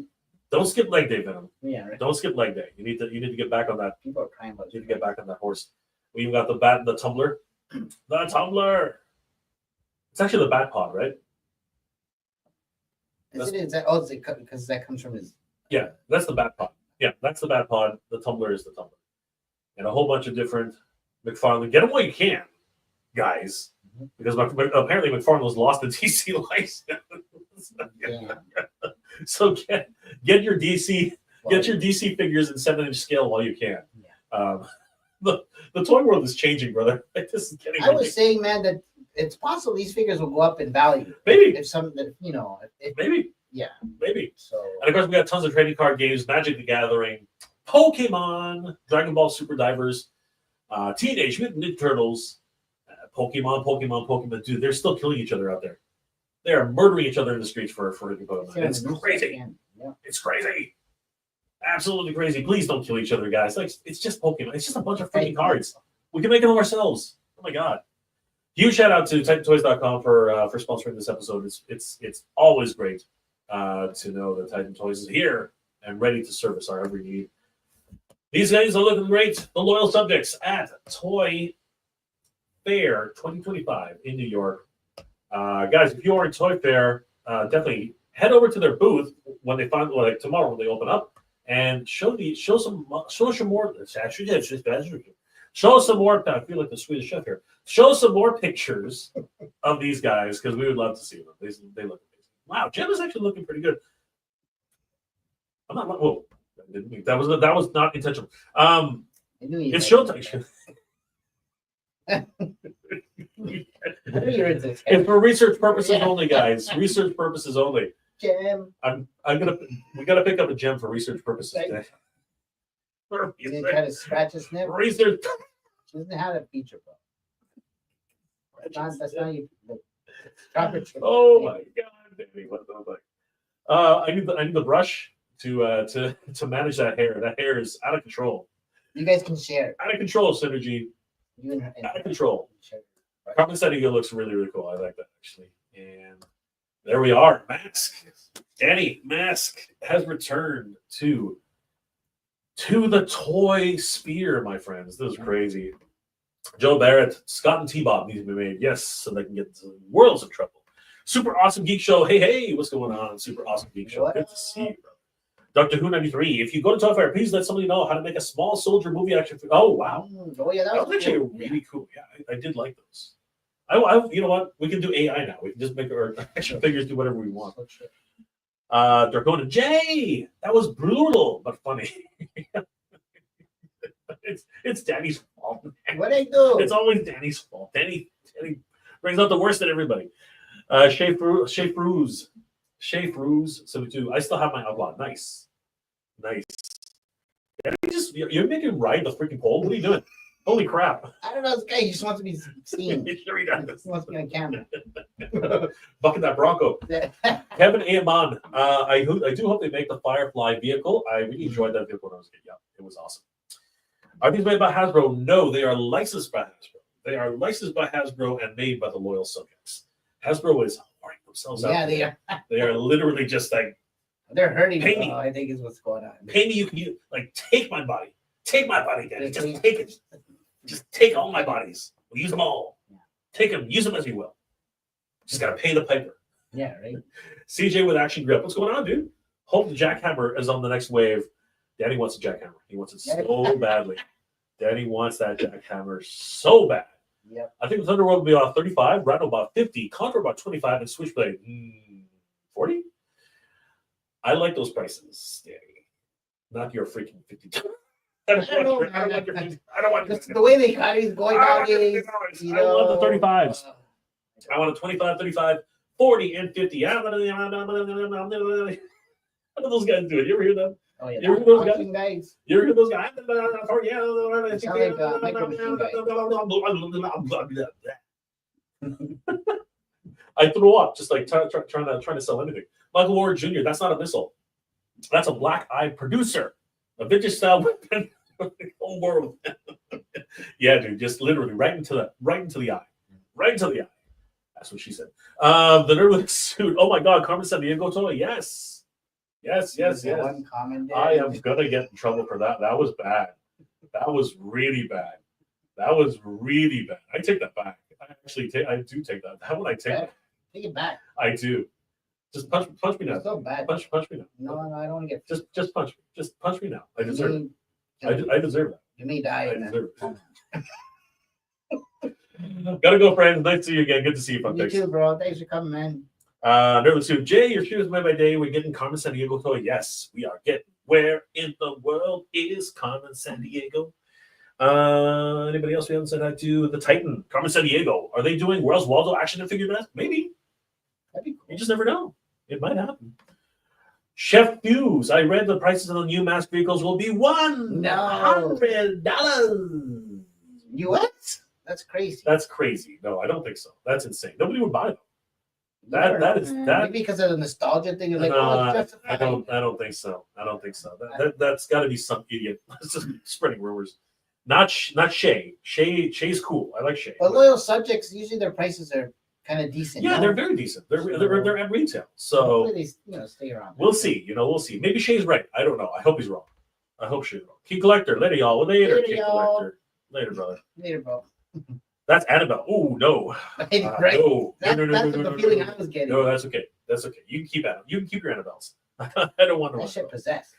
Don't skip leg day, Venom. Yeah, right. Don't skip leg day. You need to get back on that. People are crying about You need to get back on that horse. We even got the tumbler. The tumbler. It's actually the bat pod, right? Is that? Oh, because that comes from his. Yeah, that's the bat pod. Yeah, that's the bat pod. The tumbler is the tumbler, and a whole bunch of different McFarlane. Get them while you can, guys, because apparently McFarlane was lost the DC license. Yeah. So get your DC figures in 7-inch scale while you can. Yeah. The toy world is changing, brother. Like, this is getting. I was saying, man, that it's possible these figures will go up in value. Maybe if some, maybe. Yeah. Maybe. So. And of course, we got tons of trading card games: Magic the Gathering, Pokemon, Dragon Ball Super Divers, Teenage Mutant Ninja Turtles, Pokemon. Dude, they're still killing each other out there. They are murdering each other in the streets for Pokemon. It's crazy. Yeah. It's crazy. Absolutely crazy. Please don't kill each other, guys. Like, it's just Pokemon. It's just a bunch of freaking cards. We can make them ourselves. Oh my god. Huge shout out to TitanToys.com for sponsoring this episode. It's always great to know that Titan Toys is here and ready to service our every need. These guys are looking great. The loyal subjects at Toy Fair 2025 in New York. Guys, if you are in Toy Fair, definitely head over to their booth when they find tomorrow when they open up and show some more. Show some more. I feel like the Swedish chef here. Show some more pictures of these guys because we would love to see them. They look amazing. Wow, Jim is actually looking pretty good. I'm not. Whoa, that was not intentional. It's showtime. It's for research purposes only, guys. Research purposes only. Gem. We gotta pick up a gem for research purposes today. He's gonna try to scratch his nip. Research. She doesn't have that feature, bro. That's not you. Oh my god, baby! What the fuck? I need the brush to manage that hair. That hair is out of control. You guys can share. Out of control, Synergy. You and her. Out of control. Carbon setting looks really, really cool. I like that actually. And there we are. M.A.S.K. Danny M.A.S.K. has returned to the toy sphere, my friends. This is crazy. Joe Barrett, Scott and T-Bob need to be made. Yes, so they can get into worlds of trouble. Super Awesome Geek Show. Hey, what's going on? Super Awesome Geek Show. Good to see you, bro. Doctor Who 93. If you go to Toy Fair, please let somebody know how to make a small soldier movie action figure. Oh, wow. Oh, yeah, that was actually really cool. Yeah, I did like those. You know what? We can do AI now. We can just make our action figures do whatever we want. Dracona J. That was brutal, but funny. It's Danny's fault. What I do? It's always Danny's fault. Danny brings out the worst in everybody. Shay Fruz 72. I still have my outlaw. Nice. You're making him ride the freaking pole. What are you doing? Holy crap! I don't know. This guy just wants to be seen. Sure he does. He wants to be on camera. Bucking that Bronco. Kevin Amon. I do hope they make the Firefly vehicle. I really enjoyed that vehicle when I was a kid. Yeah, it was awesome. Are these made by Hasbro? No, they are licensed by Hasbro. They are licensed by Hasbro and made by the loyal subjects. Hasbro is hurting themselves out. Yeah, they are. They are literally just like they're hurting. Pay me. I think is what's going on. Pay me. You can take my body. Take my body, Daddy. Just take it. Just take all my bodies. We'll use them all. Yeah. Take them. Use them as you will. Just gotta pay the piper. Yeah, right. CJ with Action Grip. What's going on, dude? Hope the jackhammer is on the next wave. Daddy wants a jackhammer. He wants it so badly. Daddy wants that jackhammer so bad. Yep. I think the Thunderhawk will be about 35, Rhino about 50, Condor about 25, and Switchblade 40. I like those prices, Daddy. Not your freaking 52. I don't want the way they got it is going out. I want the 35s. I want a 25, 35, 40, and 50. How do those guys do it? You ever hear them? Oh yeah, You ever those auction guys. You ever hear those guys? I threw up just like trying to sell anything. Michael Ward Jr. That's not a missile. That's a black eye producer. A vintage style weapon. Whole world. Yeah, dude, just literally right into the eye. Right into the eye. That's what she said. The Nerdlick suit. Oh my God, Carmen Sandiego toy. Yes. One comment there. I am gonna get in trouble for that. That was bad. That was really bad. I take that back. I do take that. How would I take that? Take it back. I do. Just punch me now. It's so bad. Punch me now. No, I don't want to get. Just punch me. Just punch me now. I deserve it. I deserve that. You may die. I deserve it. Gotta go, friends. Nice to see you again. Good to see you, You too, bro. Thanks for coming, man. Nerdless Suit. Jay, your shoes made by day. We're getting Carmen Sandiego toy. Yes, we are getting. Where in the world is Carmen Sandiego? Anybody else we haven't said hi to? The Titan, Carmen Sandiego. Are they doing Where's Waldo action figure mask? Maybe. That'd be cool. You just never know. It might happen. Chef Fuse. I read the prices of the new mask vehicles will be $100. US? That's crazy. That's crazy. No, I don't think so. That's insane. Nobody would buy them. That is that. Maybe because of the nostalgia thing. You're like, I don't think so. That's got to be some idiot. It's just spreading rumors. Not Shay. Shay's cool. I like Shay. But loyal subjects, usually their prices are kind of decent. Yeah, they're very decent. They're at retail. So they stay around. We'll see. We'll see. Maybe Shay's right. I don't know. I hope he's wrong. I hope Shay's wrong. Key Collector. Later, y'all. Later, Key Collector. Later, brother. Later, bro. That's Annabelle. Oh no. Right. No. That's the feeling I was getting. No, that's okay. You can keep Annabelle. You can keep your Annabelles. I don't want to. That shit possessed.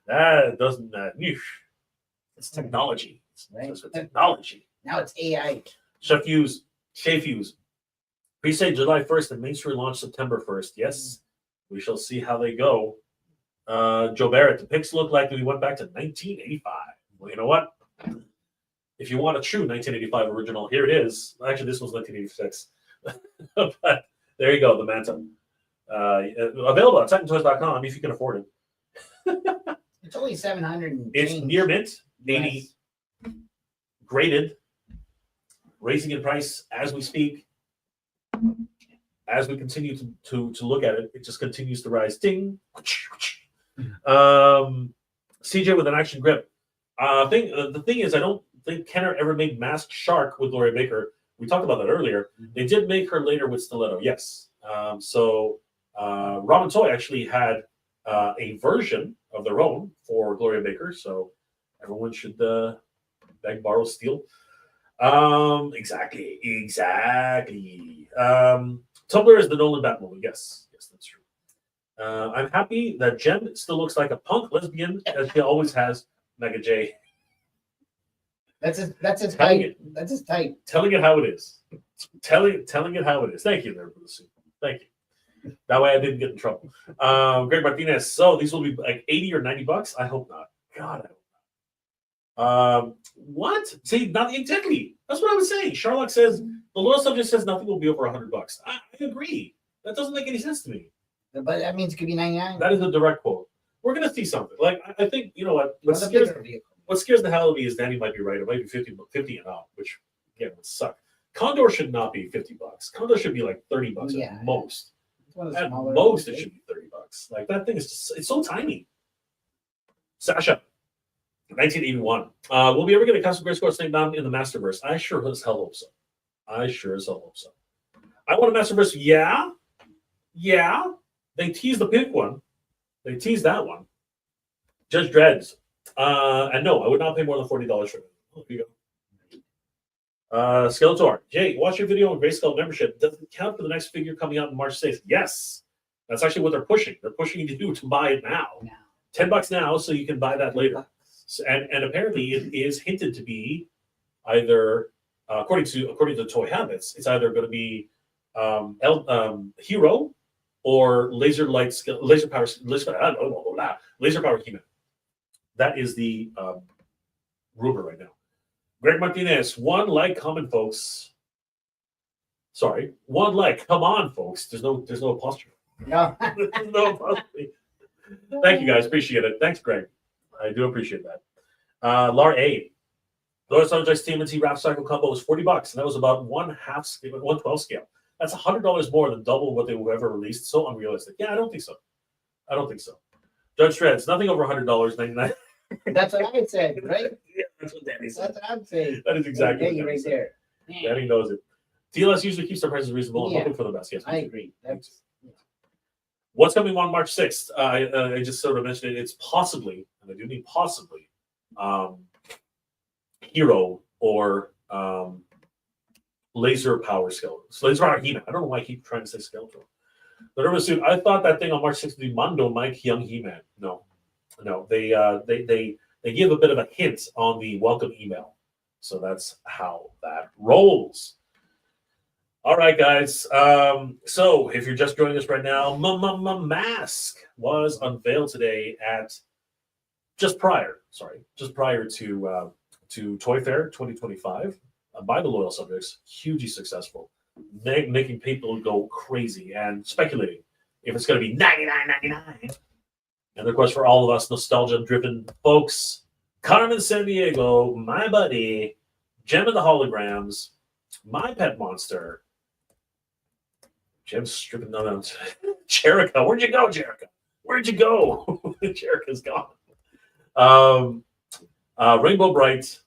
That doesn't. It's technology. Right. It's technology. Now it's AI. Shay Fuse. Pre-sale July 1st and mainstream launch September 1st. Yes. We shall see how they go. Joe Barrett. The pics look like we went back to 1985. Well, you know what? If you want a true 1985 original, here it is. Actually, this was 1986. But there you go, the Manta. Available at TitanToys.com if you can afford it. It's only 700. It's near mint, 80, graded, raising in price as we speak. As we continue to look at it, it just continues to rise. Ding. CJ with an action grip. The thing is, I don't think Kenner ever made Masked Shark with Gloria Baker. We talked about that earlier. They did make her later with Stiletto, yes. So Robin Toy actually had a version of their own for Gloria Baker. So everyone should beg, borrow, steal. Exactly. Tumblr is the Nolan Batmobile. Yes, that's true. I'm happy that Jen still looks like a punk lesbian as she always has. Mega J. That's his type. That's his type. Telling it how it is. Telling it how it is. Thank you there for the soup. Thank you. That way I didn't get in trouble. Greg Martinez. So these will be like $80 or $90. I hope not. God, I hope not. What? See, not exactly. That's what I was saying. Sherlock says the loyal subject says nothing will be over $100. I agree. That doesn't make any sense to me. But that means it could be 99. That is a direct quote. We're gonna see something. Like I think you know what scares the hell out of me is Danny might be right. It might be 50 and up, which again would suck. Condor should not be $50. Condor should be like $30 at most. At most, it should be $30. Like that thing is just—it's so tiny. Sasha, 1981. Will we ever get a custom Gray Score Snake Mountain in the Masterverse? I sure as hell hope so. I want a Masterverse. Yeah. They teased the pink one. They teased that one. Judge Dreads. And no, I would not pay more than $40 for it. Oh, here you go. Skeletor. Jay, watch your video on Grayscale membership. Does it count for the next figure coming out in March 6th? Yes. That's actually what they're pushing. They're pushing you to buy it now. $10 now, so you can buy that later. And apparently it is hinted to be either, according to Toy Habits, it's either going to be Hero or laser power He-Man. That is the rumor right now. Greg Martinez, one like, comment, folks. Sorry, one like, come on, folks. There's no apostrophe. No. There's no apostrophe. Thank you guys, appreciate it. Thanks, Greg. I do appreciate that. Lar A. Lower Subjects TMNT Wrap Cycle combo was $40, and that was about 1/2 scale, 1/12 scale. That's $100 more than double what they were ever released. So unrealistic. Yeah, I don't think so. I don't think so. Judge Shreds, nothing over $100, 99. That's what I said, right? Yeah, that's what Danny said. That's what I'm saying. That is exactly what Danny Danny right said. there. Danny knows it. TLS usually keeps their prices reasonable and Yeah. hoping for the best. Yes, I agree. That's what's coming on March 6th? I just sort of mentioned it. It's possibly, and I do mean possibly, Hero or Laser Power Skeleton. So Laser Power He-Man. I don't know why I keep trying to say Skeleton. The Nervous Suit. I thought that thing on March 6th would be Mondo Mike Young He-Man. No. They give a bit of a hint on the welcome email. So that's how that rolls. All right, guys. So if you're just joining us right now, M.A.S.K was unveiled today at just prior to Toy Fair 2025 by the loyal subjects. Hugely successful, making people go crazy and speculating if it's going to be $99.99. And of course, for all of us nostalgia-driven folks, Carmen San Diego, my buddy, Gem of the Holograms, my pet monster. Jim's stripping them out. Jericho, where'd you go, Jericho? Where'd you go? Jericho's gone. Rainbow Bright,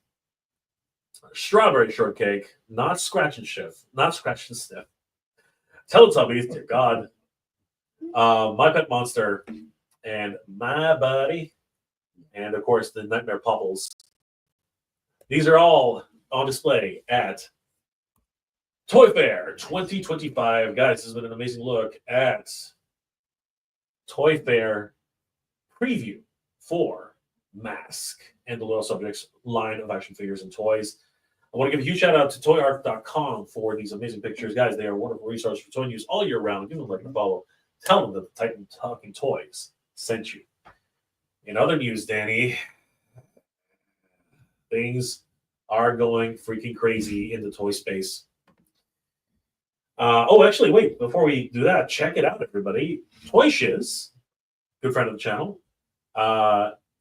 Strawberry Shortcake, not Scratch and Sniff, Teletubbies, dear God, My Pet Monster, and my buddy, and of course the Nightmare Popples. These are all on display at Toy Fair 2025. Guys, this has been an amazing look at Toy Fair preview for M.A.S.K and the Loyal Subjects line of action figures and toys. I want to give a huge shout out to toyarc.com for these amazing pictures. Guys, they are a wonderful resource for toy news all year round. Give them a like and follow. Tell them that the Titan Talking Toys sent you. In other news, Danny, things are going freaking crazy in the toy space. Actually, wait, before we do that, check it out, everybody. Toy Shiz, good friend of the channel,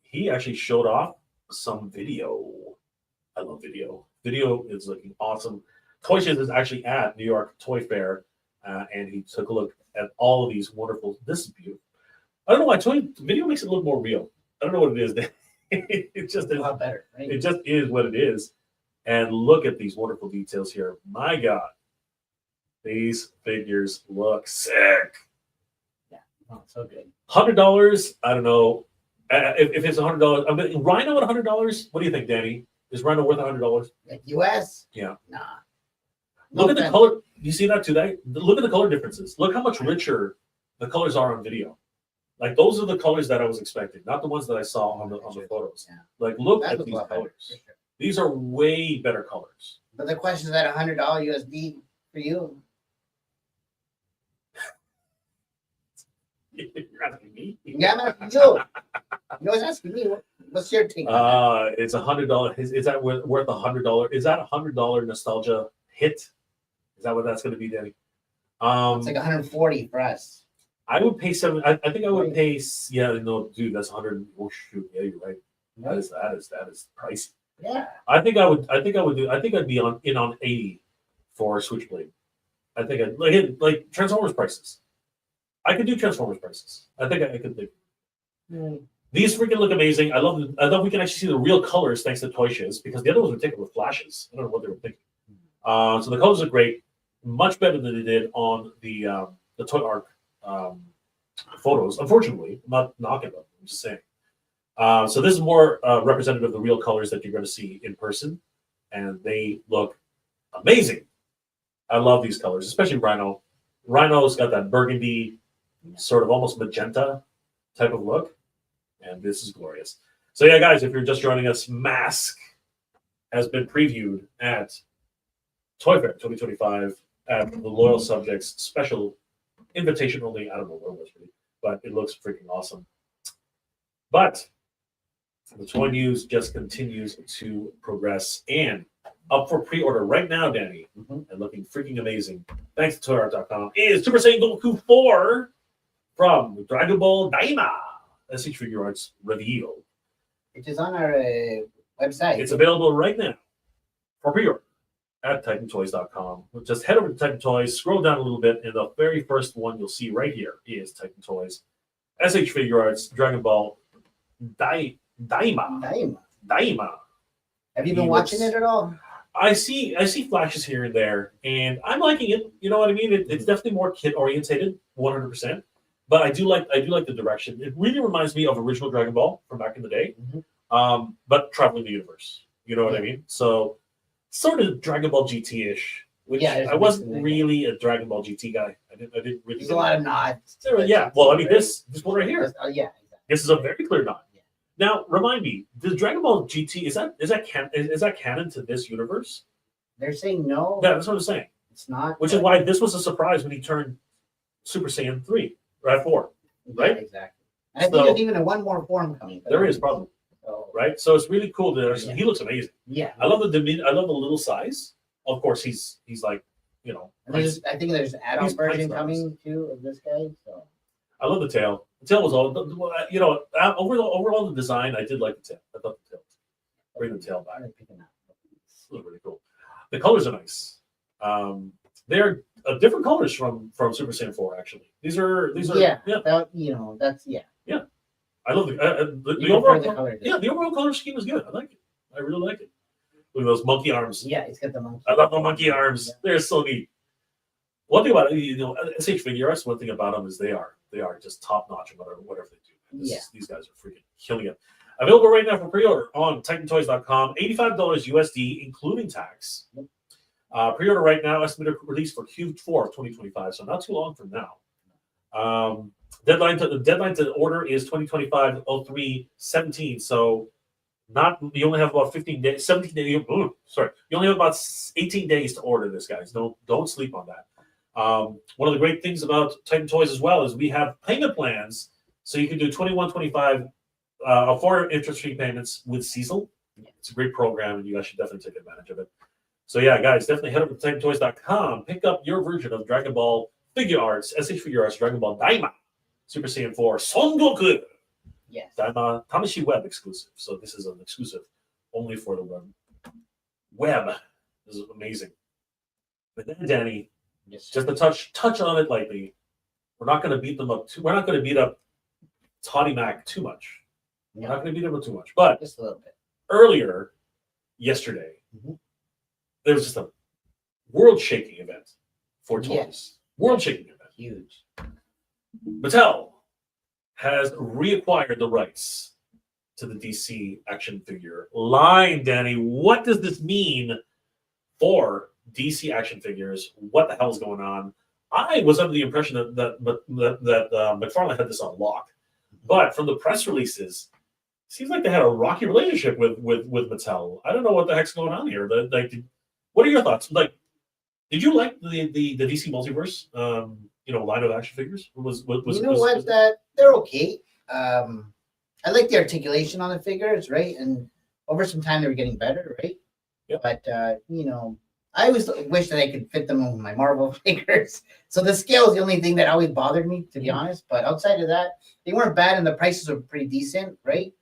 he actually showed off some video. I love video. Video is looking awesome. Toy Shiz is actually at New York Toy Fair, and he took a look at all of these wonderful. This is beautiful. I don't know why video makes it look more real. I don't know what it is. It just is a lot better. Right? It just is what it is. And look at these wonderful details here. My God, these figures look sick. Yeah, oh, so good. $100. I don't know if it's $100. I mean, Rhino at $100. What do you think, Danny? Is Rhino worth $100? Like US? Yeah. Nah. Look at the color. You see that too? Look at the color differences. Look how much richer the colors are on video. Like those are the colors that I was expecting, not the ones that I saw on the photos. Yeah. Like look That at looks these a lot better, colors. for sure. These are way better colors. But the question is at $100 USD for you. You're asking me? Yeah, I'm asking you. You always asking me. What's your take? It's $100. Is that worth $100? Is that $100 nostalgia hit? Is that what that's going to be, Danny? It's like 140 for us. I would pay $7. I think I would pay. Yeah, no, dude, that's 100. Oh shoot, yeah, you're right. That is pricey. Yeah. I think I would do. I think I'd be on 80 for Switchblade. I think I'd like Transformers prices. I could do Transformers prices. I think I could do. These freaking look amazing. I love we can actually see the real colors thanks to Toy Shiz because the other ones were taken with flashes. I don't know what they were thinking. So the colors are great, much better than they did on the Toy Arc photos. Unfortunately, I'm not knocking them. I'm just saying. So this is more representative of the real colors that you're going to see in person, and they look amazing. I love these colors, especially Rhino. Rhino's got that burgundy, sort of almost magenta type of look, and this is glorious. So yeah, guys, if you're just joining us, M.A.S.K has been previewed at Toy Fair 2025 at the Loyal Subjects special invitation only. I don't know where it was really, but it looks freaking awesome. But the toy news just continues to progress and up for pre-order right now, Danny, and looking freaking amazing. Thanks to ToyArt.com. Is Super Saiyan Goku 4 from Dragon Ball Daima. SH Figure Arts reveal. Which is on our website. It's available right now for pre-order at TitanToys.com. Just head over to Titan Toys, scroll down a little bit, and the very first one you'll see right here is Titan Toys, SH Figure Arts, Dragon Ball, Daima. Have you been watching it at all? I see flashes here and there, and I'm liking it. You know what I mean? It's definitely more kid orientated, 100%. But I do like the direction. It really reminds me of original Dragon Ball from back in the day, but traveling the universe. You know what I mean? So sort of Dragon Ball GT-ish. Which I wasn't really a Dragon Ball GT guy. I didn't really. There's a lot of nods. Yeah. Well, I mean this one right here. Yeah. Exactly. This is a very clear nod. Now, remind me, does Dragon Ball GT is that canon to this universe? They're saying no. Yeah, that's what I'm saying. It's not. Which is why this was a surprise when he turned Super Saiyan 3, right? 4, right? Yeah, exactly. And I think there's even one more form coming. There is probably. So, right? So it's really cool. He looks amazing. Yeah. I love the little size. Of course, he's like, you know. And I think there's an add-on version coming too of this guy. So. I love the tail. The tail was all, you know, overall the design, I did like the tail. I thought the tail. Bring the tail back. It was really cool. The colors are nice. They're different colors from Super Saiyan 4. Actually, these are yeah. That's Yeah. I love the overall color. Yeah, the overall color scheme is good. I like it. I really like it. Look at those monkey arms. Yeah, it's got the monkey. I love the monkey arms. Yeah. They're so neat. One thing about it, you know, SH Figure Arts, one thing about them is they are just top notch in whatever they do. These guys are freaking killing it. Available right now for pre-order on TitanToys.com. $85 USD, including tax. Pre-order right now, estimated release for Q4 of 2025, so not too long from now. Deadline to order is 2025-03-17. So you only have about 15 days, 17 days. You only have about 18 days to order this, guys. Don't sleep on that. One of the great things about Titan Toys as well is we have payment plans, so you can do 21-25 for interest-free payments with Cecil. It's a great program, and you guys should definitely take advantage of it. So yeah, guys, definitely head over to TitanToys.com, pick up your version of Dragon Ball Figure Arts, SH Figure Arts, Dragon Ball Daima, Super Saiyan 4, Son Goku. Yes. Daima Tamashi Web exclusive. So this is an exclusive only for the web. This is amazing. But then, Danny, just to touch on it lightly, we're not going to beat them up. We're not going to beat up Toddy Mac too much. We're not going to beat them up too much. But just a little bit. Earlier, yesterday, there was just a world-shaking event for toys. Yes. World-shaking event. Huge. Mattel has reacquired the rights to the DC action figure line. Danny, what does this mean for DC action figures? What the hell is going on? I was under the impression that McFarlane had this on lock, but from the press releases, it seems like they had a rocky relationship with Mattel. I don't know what the heck's going on here. What are your thoughts? Like, did you like the DC Multiverse? Line of action figures? They're okay. I like the articulation on the figures, right? And over some time they were getting better, right? Yeah. But I always wish that I could fit them on my Marvel figures. So the scale is the only thing that always bothered me, to be honest. But outside of that, they weren't bad, and the prices were pretty decent, right?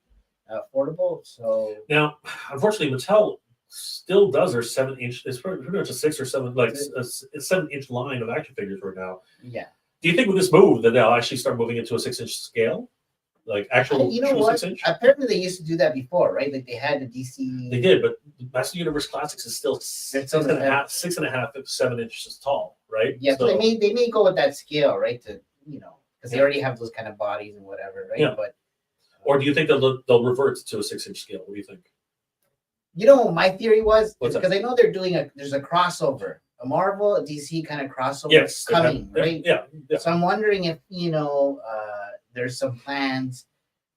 Affordable. So now, unfortunately, Mattel still does their 7-inch. It's pretty much a 6 or 7, like a 7-inch line of action figures right now. Yeah. Do you think with this move that they'll actually start moving into a 6-inch scale, like actual? You know what? 6-inch? Apparently, they used to do that before, right? Like they had the DC. They did, but Master Universe Classics is still 6.5, 7 inches tall, right? Yeah, so they may go with that scale, right? To because they already have those kind of bodies and whatever, right? Yeah. But or do you think they'll revert to a 6-inch scale? What do you think? My theory was because I know there's a crossover, a Marvel, a DC kind of crossover coming, right? Yeah. So I'm wondering if there's some plans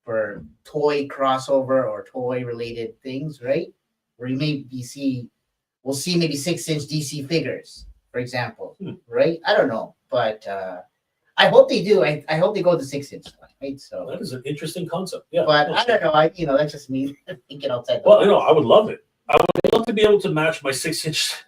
for toy crossover or toy related things, right? Where we'll see maybe 6-inch DC figures, for example, right? I don't know, but I hope they do. I hope they go to 6-inch, right? So that is an interesting concept. Yeah, but I don't know. That's just me thinking outside. Well, I would love it. I would love to be able to match my 6-inch.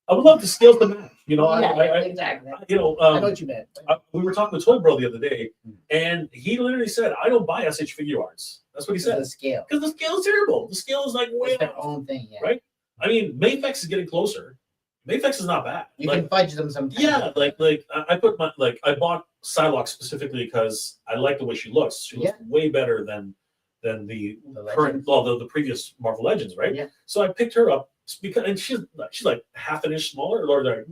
I would love the scales to match. You know, exactly. you know, I know what you meant. we were talking to Toy Bro the other day, and he literally said, "I don't buy SH figure arts." That's what he said. The scale. Because the scale is terrible. The scale is like way It's their off, own thing, yeah. right? I mean, Mayfex is getting closer. Mayfex is not bad. You can fudge them sometimes. Yeah, I put my I bought Psylocke specifically because I like the way she looks. She looks way better than the current, well, the previous Marvel Legends, right? Yeah. So I picked her up because, and she's like half an inch smaller, or a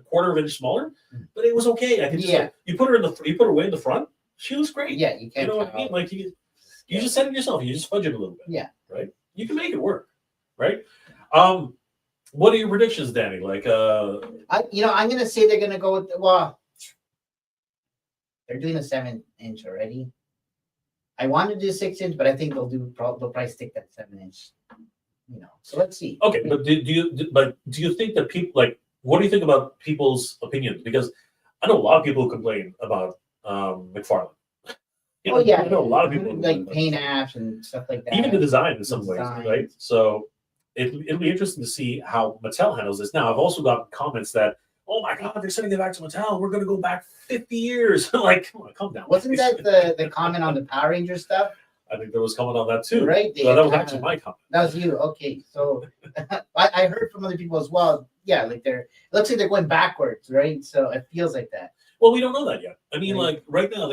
quarter of an inch smaller, but it was okay. I could just you put her way in the front. She looks great. Yeah, you can't. You know what I mean? Like you just set it yourself. You just fudge it a little bit. Yeah. Right. You can make it work. Right. What are your predictions, Danny? Like, I'm gonna say they're gonna go with they're doing a 7-inch already. I want to do 6-inch, but I think they'll probably stick that 7-inch. So let's see. Okay, but do you think that people what do you think about people's opinions? Because I know a lot of people who complain about McFarlane. I know a lot of people like paint apps and stuff like that. Even the design in some ways, right? So it'll be interesting to see how Mattel handles this. Now, I've also got comments that, oh my God, they're sending it back to Mattel. We're going to go back 50 years. Like, come on, calm down. Wasn't that the comment on the Power Ranger stuff? I think there was comment on that too. Right. So that was actually my comment. That was you. Okay. So I heard from other people as well. Yeah, like it looks like they're going backwards, right? So it feels like that. Well, we don't know that yet. I mean, right now,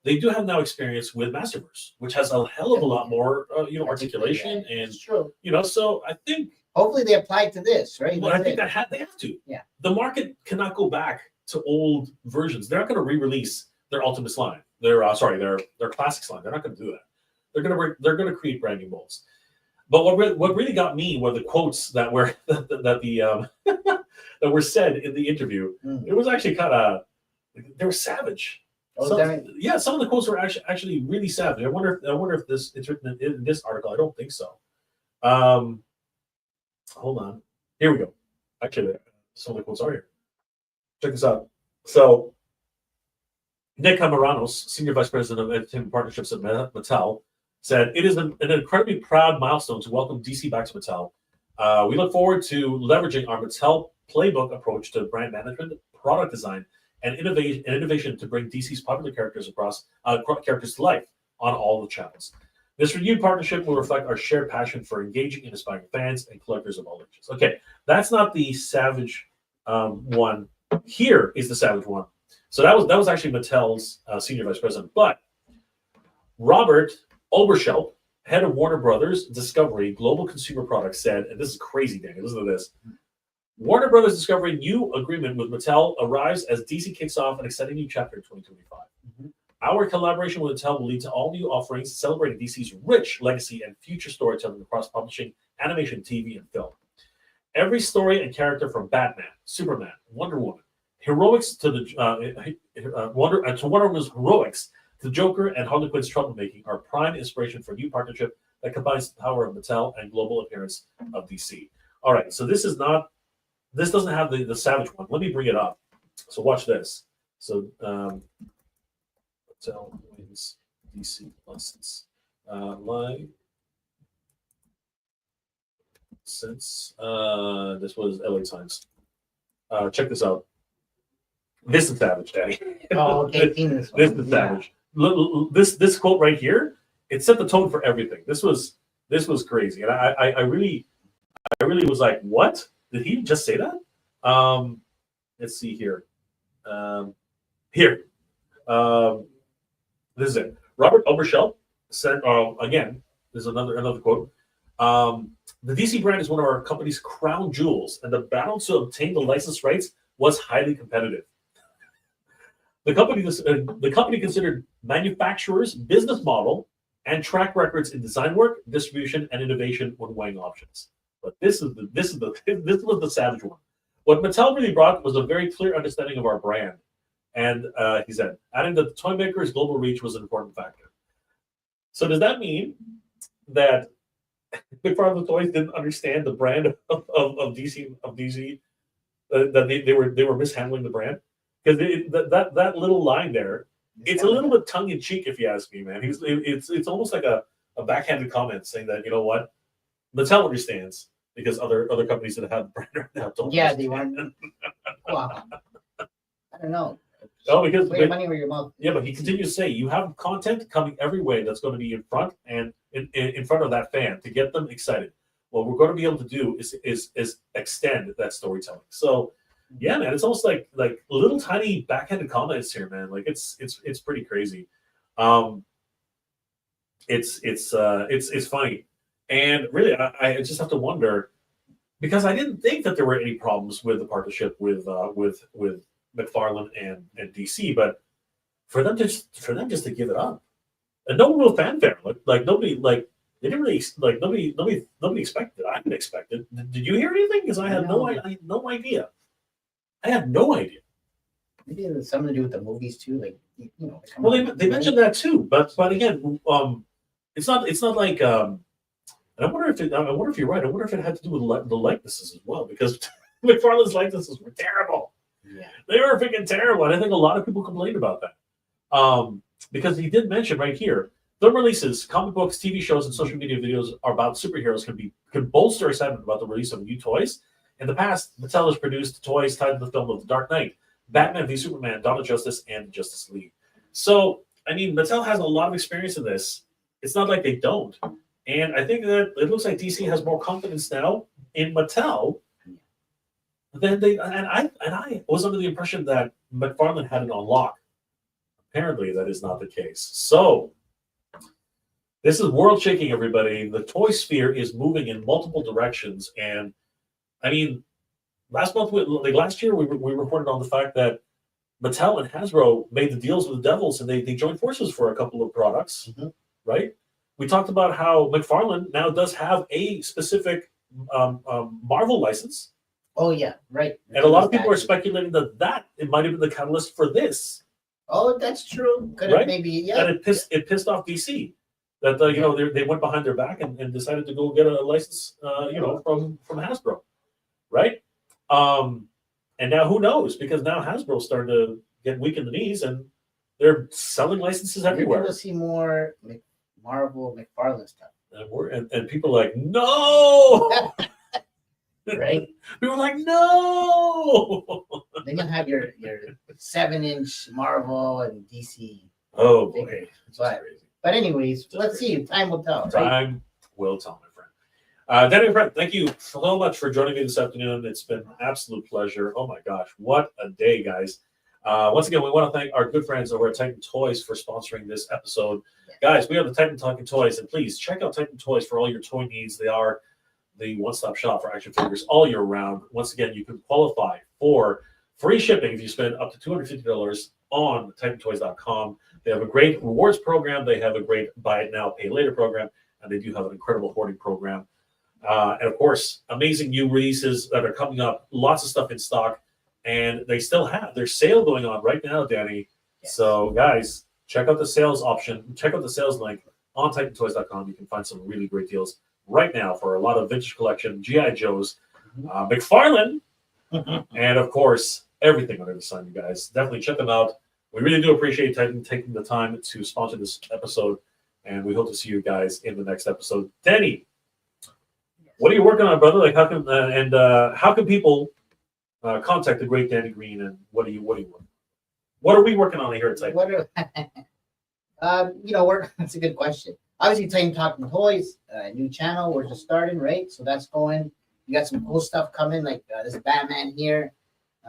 they do have now experience with Masterverse, which has a hell of a lot more, articulation and, true. So I think hopefully they apply it to this, right? Well, I think they have to. Yeah. The market cannot go back to old versions. They're not going to re-release their Ultimates line. Their Classics line. They're not going to do that. They're going to create brand new molds. But what really got me were the quotes that were that were said in the interview. It was actually kind of they were savage. Some of the quotes were actually really savage. I wonder if it's written in this article. I don't think so. Hold on. Here we go. Actually, some of the quotes are here. Check this out. So, Nick Camaranos, Senior Vice President of Entertainment Partnerships at Mattel, said, "It is an incredibly proud milestone to welcome DC back to Mattel. We look forward to leveraging our Mattel playbook approach to brand management, product design, and innovation to bring DC's popular characters characters to life on all the channels. This renewed partnership will reflect our shared passion for engaging and inspiring fans and collectors of all ages." Okay, that's not the savage one. Here is the savage one. So that was actually Mattel's senior vice president. But Robert Oberschelp, head of Warner Brothers Discovery Global Consumer Products, said, and this is crazy, Danny, listen to this. Warner Brothers Discovery new agreement with Mattel arrives as DC kicks off an exciting new chapter in 2025. Our collaboration with Mattel will lead to all new offerings celebrating DC's rich legacy and future storytelling across publishing, animation, TV, and film. Every story and character from Batman, Superman, Wonder Woman, heroics to Wonder Woman's heroics to Joker and Harley Quinn's troublemaking are prime inspiration for a new partnership that combines the power of Mattel and global appearance of DC. All right, so this doesn't have the savage one. Let me bring it up. So watch this. So Mattel wins DC license. Live since this was LA Times. Check this out. This is savage, Daddy. Oh, okay. This is savage. This quote right here, it set the tone for everything. This was crazy, and I really was like, what? Did he just say that? Let's see here. This is it. Robert Oberschelp said, again, this is another quote. The DC brand is one of our company's crown jewels, and the battle to obtain the license rights was highly competitive. The company considered manufacturers' business model and track records in design work, distribution, and innovation when weighing options. But this was the savage one. What Mattel really brought was a very clear understanding of our brand, and he said, adding that the toy maker's global reach was an important factor. So does that mean that Big Farm of Toys didn't understand the brand of DC that they were mishandling the brand? Because that little line there, it's a little bit tongue in cheek, if you ask me, man. It's almost like a backhanded comment saying that, you know what, Mattel understands because other companies that have the brand now don't. Yeah, they want. Well, I don't know. No, because Put your money where your mouth. yeah, but he continues to say you have content coming every way that's going to be in front and in front of that fan to get them excited. What we're going to be able to do is extend that storytelling. So yeah, man, it's almost like little tiny backhanded comments here, man. Like it's pretty crazy. It's funny, and really, I just have to wonder because I didn't think that there were any problems with the partnership with McFarlane and DC, but for them just to give it up, and no real fanfare, like nobody like they didn't really like nobody expected it. I didn't expect it. Did you hear anything? Because I had no idea. I had no idea. Maybe it has something to do with the movies too, like you know. Well, they mentioned that too, but again, it's not like and I wonder if you're right. I wonder if it had to do with the likenesses as well, because McFarlane's likenesses were terrible. Yeah. They were freaking terrible, and I think a lot of people complained about that. Because he did mention right here, film releases, comic books, TV shows, and social media videos about superheroes can bolster excitement about the release of new toys. In the past, Mattel has produced toys tied to the film of The Dark Knight, Batman v Superman, Dawn of Justice, and the Justice League. So, I mean, Mattel has a lot of experience in this. It's not like they don't. And I think that it looks like DC has more confidence now in Mattel than they. And I was under the impression that McFarlane had it on lock. Apparently, that is not the case. So, this is world shaking, everybody. The toy sphere is moving in multiple directions, and I mean, last year, we reported on the fact that Mattel and Hasbro made the deals with the Devils, and they joined forces for a couple of products, right? We talked about how McFarlane now does have a specific Marvel license. Oh yeah, right. And a lot of people are speculating that it might have been the catalyst for this. Oh, that's true. Could right? have maybe, yeah. And it pissed off DC that they went behind their back and decided to go get a license, from Hasbro, right? And now who knows? Because now Hasbro's starting to get weak in the knees, and they're selling licenses everywhere. We'll see more Marvel McFarlane stuff. And people are like, no, right? People are like, no. Then you'll have your 7-inch Marvel and DC. Oh boy, but anyways, let's see. Time will tell. Right? Time will tell, my friend. Danny, friend, thank you so much for joining me this afternoon. It's been an absolute pleasure. Oh my gosh, what a day, guys. Once again, we want to thank our good friends over at Titan Toys for sponsoring this episode. Guys, we have the Titan Talking Toys, and please check out Titan Toys for all your toy needs. They are the one-stop shop for action figures all year round. Once again, you can qualify for free shipping if you spend up to $250 on TitanToys.com. They have a great rewards program. They have a great buy it now, pay later program, and they do have an incredible hoarding program. And of course, amazing new releases that are coming up. Lots of stuff in stock, and they still have their sale going on right now, Danny. Yes. So, guys, check out the sales option. Check out the sales link on TitanToys.com. You can find some really great deals right now for a lot of vintage collection, G.I. Joes, McFarlane, and of course, everything under the sun, you guys. Definitely check them out. We really do appreciate Titan taking the time to sponsor this episode, and we hope to see you guys in the next episode. Danny, what are you working on, brother? Like, how can people contact the great Danny Green, and what are you working? What are we working on here at Titan? That's a good question. Obviously, Titan Talking Toys, new channel. We're just starting, right? So that's going. You got some cool stuff coming, like this Batman here.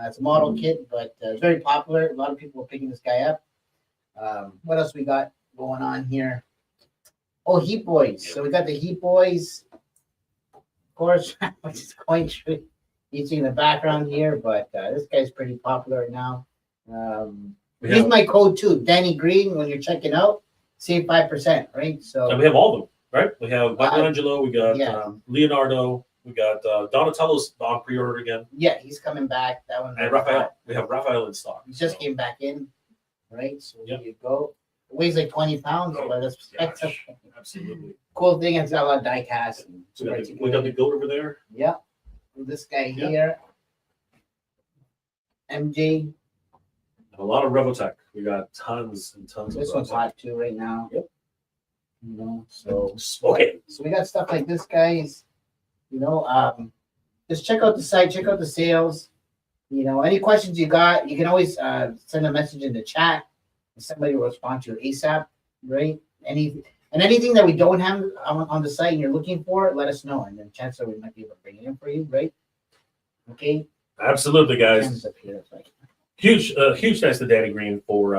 It's a model kit, but it's very popular. A lot of people are picking this guy up. What else we got going on here? Oh, Heat Boys. So we got the Heat Boys, of course, which is going through. You see in the background here, but this guy's pretty popular now. Use my code too, Danny Green, when you're checking out. Save 5%, right? So and we have all of them, right? We have Michelangelo, we got Leonardo, we got Donatello's on pre-order again. Yeah, he's coming back. That one. And Raphael. We have Raphael in stock. He just came back in, right? So there you go. It weighs like 20 pounds, but that's absolutely cool thing. It's got a lot of die cast. So we got the goat over there. Yeah. This guy here. MJ. A lot of Revotech. We got tons and tons this of one's hot too right now. Yep. So okay. So we got stuff like this, guys. Just check out the site, check out the sales. Any questions you got, you can always send a message in the chat, and somebody will respond to you ASAP, right? Anything that we don't have on the site and you're looking for, let us know, and then chances are we might be able to bring it in for you, right? Okay. Absolutely, guys. Cam's up here, it's like, Huge thanks to Danny Green for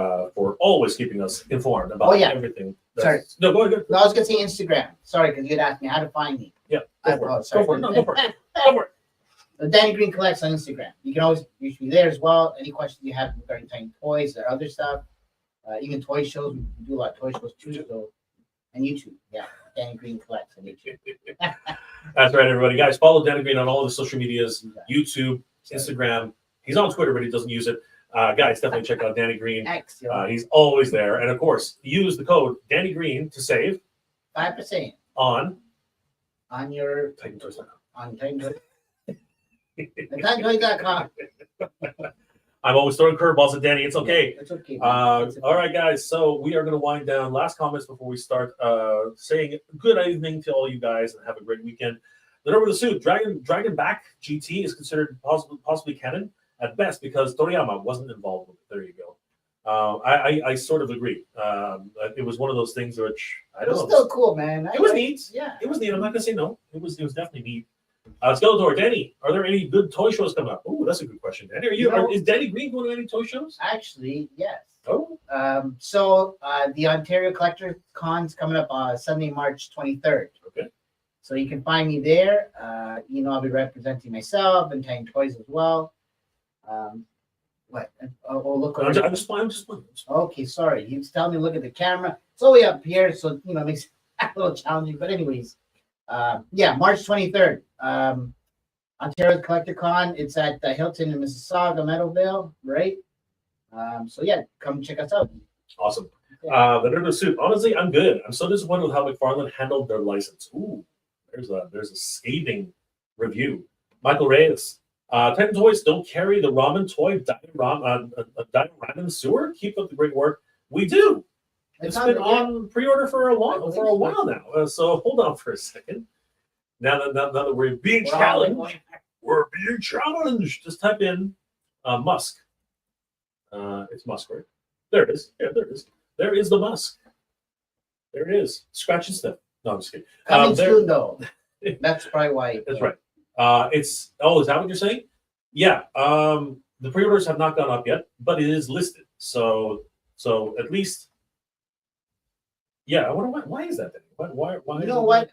always keeping us informed about everything. Sorry. No, go ahead. No, I was gonna say Instagram. Sorry, because you'd asked me how to find me. Yeah, go for it. Sorry. Go for it. No, go for it. Go for it. So Danny Green Collects on Instagram. You can always reach me there as well. Any questions you have regarding tiny toys or other stuff, even toy shows. We do a lot of toy shows too. So, and YouTube, yeah, Danny Green Collects on YouTube. That's right, everybody. Guys, follow Danny Green on all the social medias, YouTube, Instagram. He's on Twitter, but he doesn't use it. Guys, definitely check out Danny Green. He's always there. And of course, use the code Danny Green to save 5% on your TitanToys.com. On TitanToys. TitanToys.com. I'm always throwing curveballs at Danny. It's okay. It's okay. All right, guys. So we are going to wind down. Last comments before we start. Saying good evening to all you guys and have a great weekend. Then over the suit. Dragon Back GT is considered possibly canon at best because Toriyama wasn't involved with it. There you go. I sort of agree. It was one of those things which I don't know. It was still cool, man. It was neat. Yeah, it was neat. I'm not gonna say no. It was definitely neat. Skeletor, Danny, are there any good toy shows coming up? Oh, that's a good question. Danny, is Danny Green going to any toy shows? Actually, yes. Oh. So the Ontario Collector Con's coming up on Sunday, March 23rd. Okay. So you can find me there. I'll be representing myself and Tiny Toys as well. What? Oh, look. I'm just playing. Okay, sorry. He was telling me to look at the camera. It's all the way up here, so it makes it a little challenging. But anyways, March 23rd. Ontario Collector Con. It's at the Hilton in Mississauga, Meadowvale, right? Come check us out. Awesome. The Nerd Suit. Honestly, I'm good. I'm so disappointed with how McFarlane handled their license. Ooh, there's a scathing review. Michael Reyes. Titan Toys don't carry the ramen toy ramen sewer. Keep up the great work. We do. It's been on pre-order for a while now. So hold on for a second. Now that we're being challenged, Just type in M.A.S.K. It's M.A.S.K, right? There it is. Yeah, there it is. There is the M.A.S.K. There it is. Scratch and sniff. No, I'm just kidding. Coming soon, though. That's probably why. That's right. Is that what you're saying? Yeah. The pre-orders have not gone up yet, but it is listed. So at least, yeah. I wonder why is that then? Why? You know what?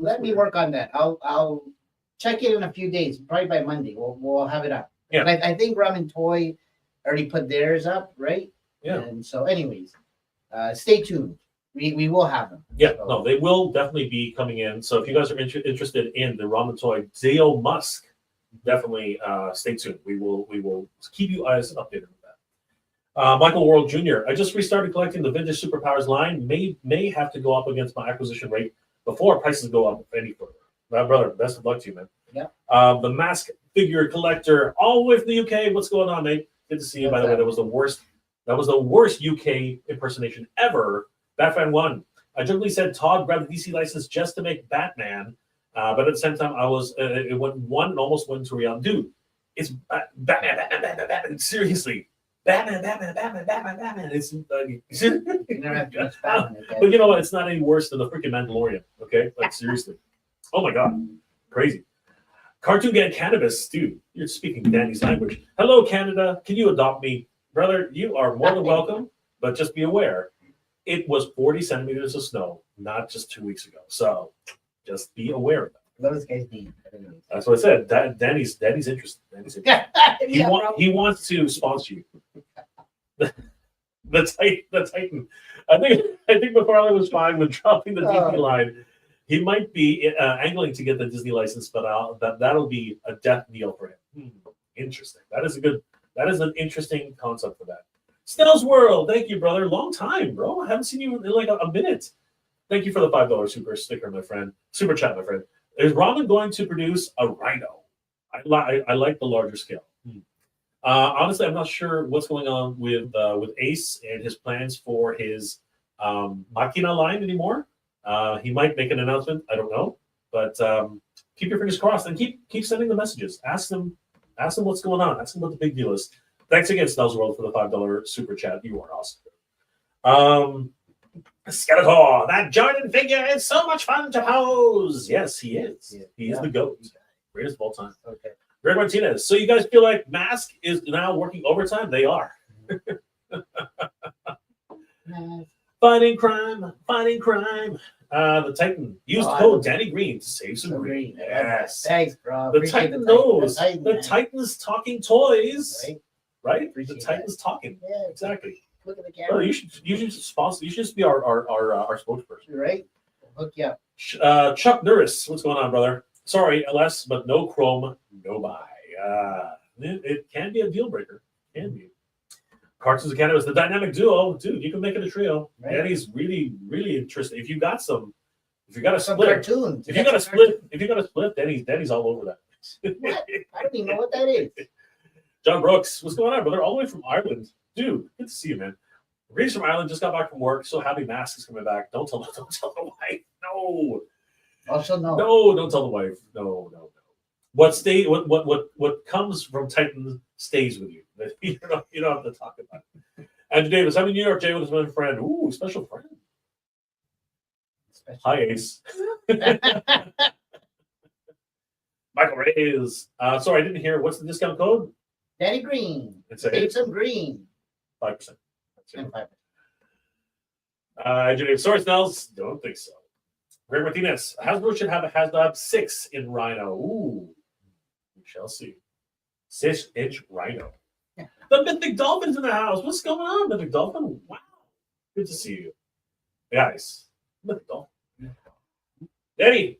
Let me work on that. I'll check it in a few days. Probably by Monday. We'll have it up. Yeah. I think Ramen Toy already put theirs up, right? Yeah. And so, anyways, stay tuned. We will have them. Yeah, no, they will definitely be coming in. So if you guys are interested in the Ramen Toy Deo M.A.S.K, definitely stay tuned. We will keep you guys updated with that. Michael World Jr. I just restarted collecting the vintage Superpowers line. May have to go up against my acquisition rate before prices go up any further. My brother, best of luck to you, man. Yeah. The M.A.S.K figure collector, all the way from the UK. What's going on, mate? Good to see you. By the way, that was the worst UK impersonation ever. Batman 1. I jokingly said Todd grabbed the DC license just to make Batman, but at the same time, it went one and almost went to reality. Dude, it's Batman. Seriously, Batman. It's but you know what? It's not any worse than the freaking Mandalorian. Okay, like seriously. Oh my god, crazy. Cartoon Gang Cannabis, dude. You're speaking Danny's language. Hello, Canada. Can you adopt me, brother? You are more than welcome, but just be aware. It was 40 centimeters of snow, not just 2 weeks ago. So just be aware of that. Those guys need. That's what I said. Danny's interested. He wants to sponsor you. the Titan. I think McFarlane was fine with dropping the DP line. He might be angling to get the Disney license, but that'll be a death deal for him. Interesting. That is an interesting concept for that. Snell's World, thank you, brother. Long time, bro. I haven't seen you in like a minute. Thank you for the $5 super sticker, my friend. Super chat, my friend. Is Ramen going to produce a Rhino? I like the larger scale. Honestly, I'm not sure what's going on with Ace and his plans for his Machina line anymore. He might make an announcement. I don't know, but keep your fingers crossed and keep sending the messages. Ask them what's going on. Ask them what the big deal is. Thanks again, Snell's World, for the $5 super chat. You are awesome. Skeletor, that Jordan figure is so much fun to pose. Yes, he is. Yeah. He is the GOAT. Greatest of all time. Okay. Greg Martinez. So you guys feel like M.A.S.K is now working overtime? They are. Fighting crime. The Titan. Use code Danny Green to save some green. Yes. Thanks, bro. The Titan knows. The Titan, Titan's talking toys. Right? The Appreciate Titan's talking. Yeah. Exactly. Look at the Well, camera. you should sponsor. You should just be our spokesperson. Right? Hook you up. Chuck Norris, what's going on, brother? Sorry, LS, but no Chrome, no buy. It can be a deal breaker. Can be. Cartoons of Canada is the dynamic duo, dude. You can make it a trio. Right. Danny's really, really interesting. If you got a Some split, cartoons. if you got a split, Danny's all over that. What? I don't even know what that is. John Brooks, what's going on, brother? All the way from Ireland, dude. Good to see you, man. Reese from Ireland just got back from work. So happy M.A.S.K is coming back. Don't tell the wife. No. Also, no. No, don't tell the wife. No. What comes from Titan stays with you. You don't have to talk about it. Andrew Davis, I'm in New York, Jay, with my friend. Ooh, special friend. Hi, Ace. Michael Reyes. Sorry, I didn't hear. What's the discount code? Danny Green. It's Save some green. 5%. And 5%. Andrew Davis. Sorry, Snells. Don't think so. Greg Martinez. Hasbro should have a Hasbro 6 in Rhino. Ooh. We shall see. 6-inch Rhino. Yeah. The Mythic Dolphin's in the house. What's going on, Mythic Dolphin? Wow. Good to see you. Guys, Mythic Dolphin. Eddie.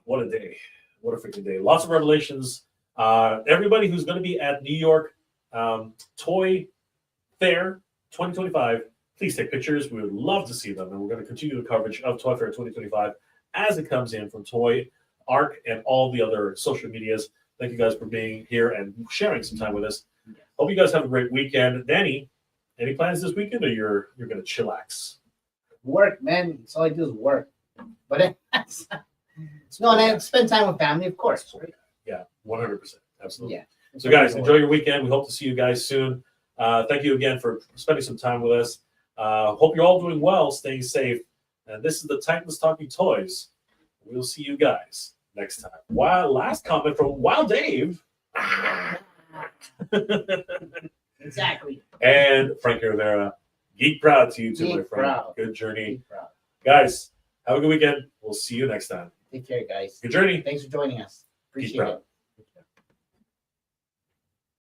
What a day. What a freaking day. Lots of revelations. Everybody who's going to be at New York Toy Fair 2025, please take pictures. We would love to see them. And we're going to continue the coverage of Toy Fair 2025 as it comes in from Toy Arc and all the other social medias. Thank you guys for being here and sharing some time with us. Hope you guys have a great weekend. Danny, any plans this weekend, or you're going to chillax? Work, man. That's all I do is work. But no, and I spend time with family, of course. Right? Yeah, 100%. Absolutely. Yeah. So, guys, enjoy your weekend. We hope to see you guys soon. Thank you again for spending some time with us. Hope you're all doing well, staying safe. And this is the Titans Talking Toys. We'll see you guys next time. Wow, last comment from Wild Dave. Exactly. And Frank Rivera. Geek proud to you too, my Geek friend. proud. Good journey. Geek proud. Guys, have a good weekend. We'll see you next time. Take care, guys. Good journey. Thanks for joining us. Geek Appreciate proud. it.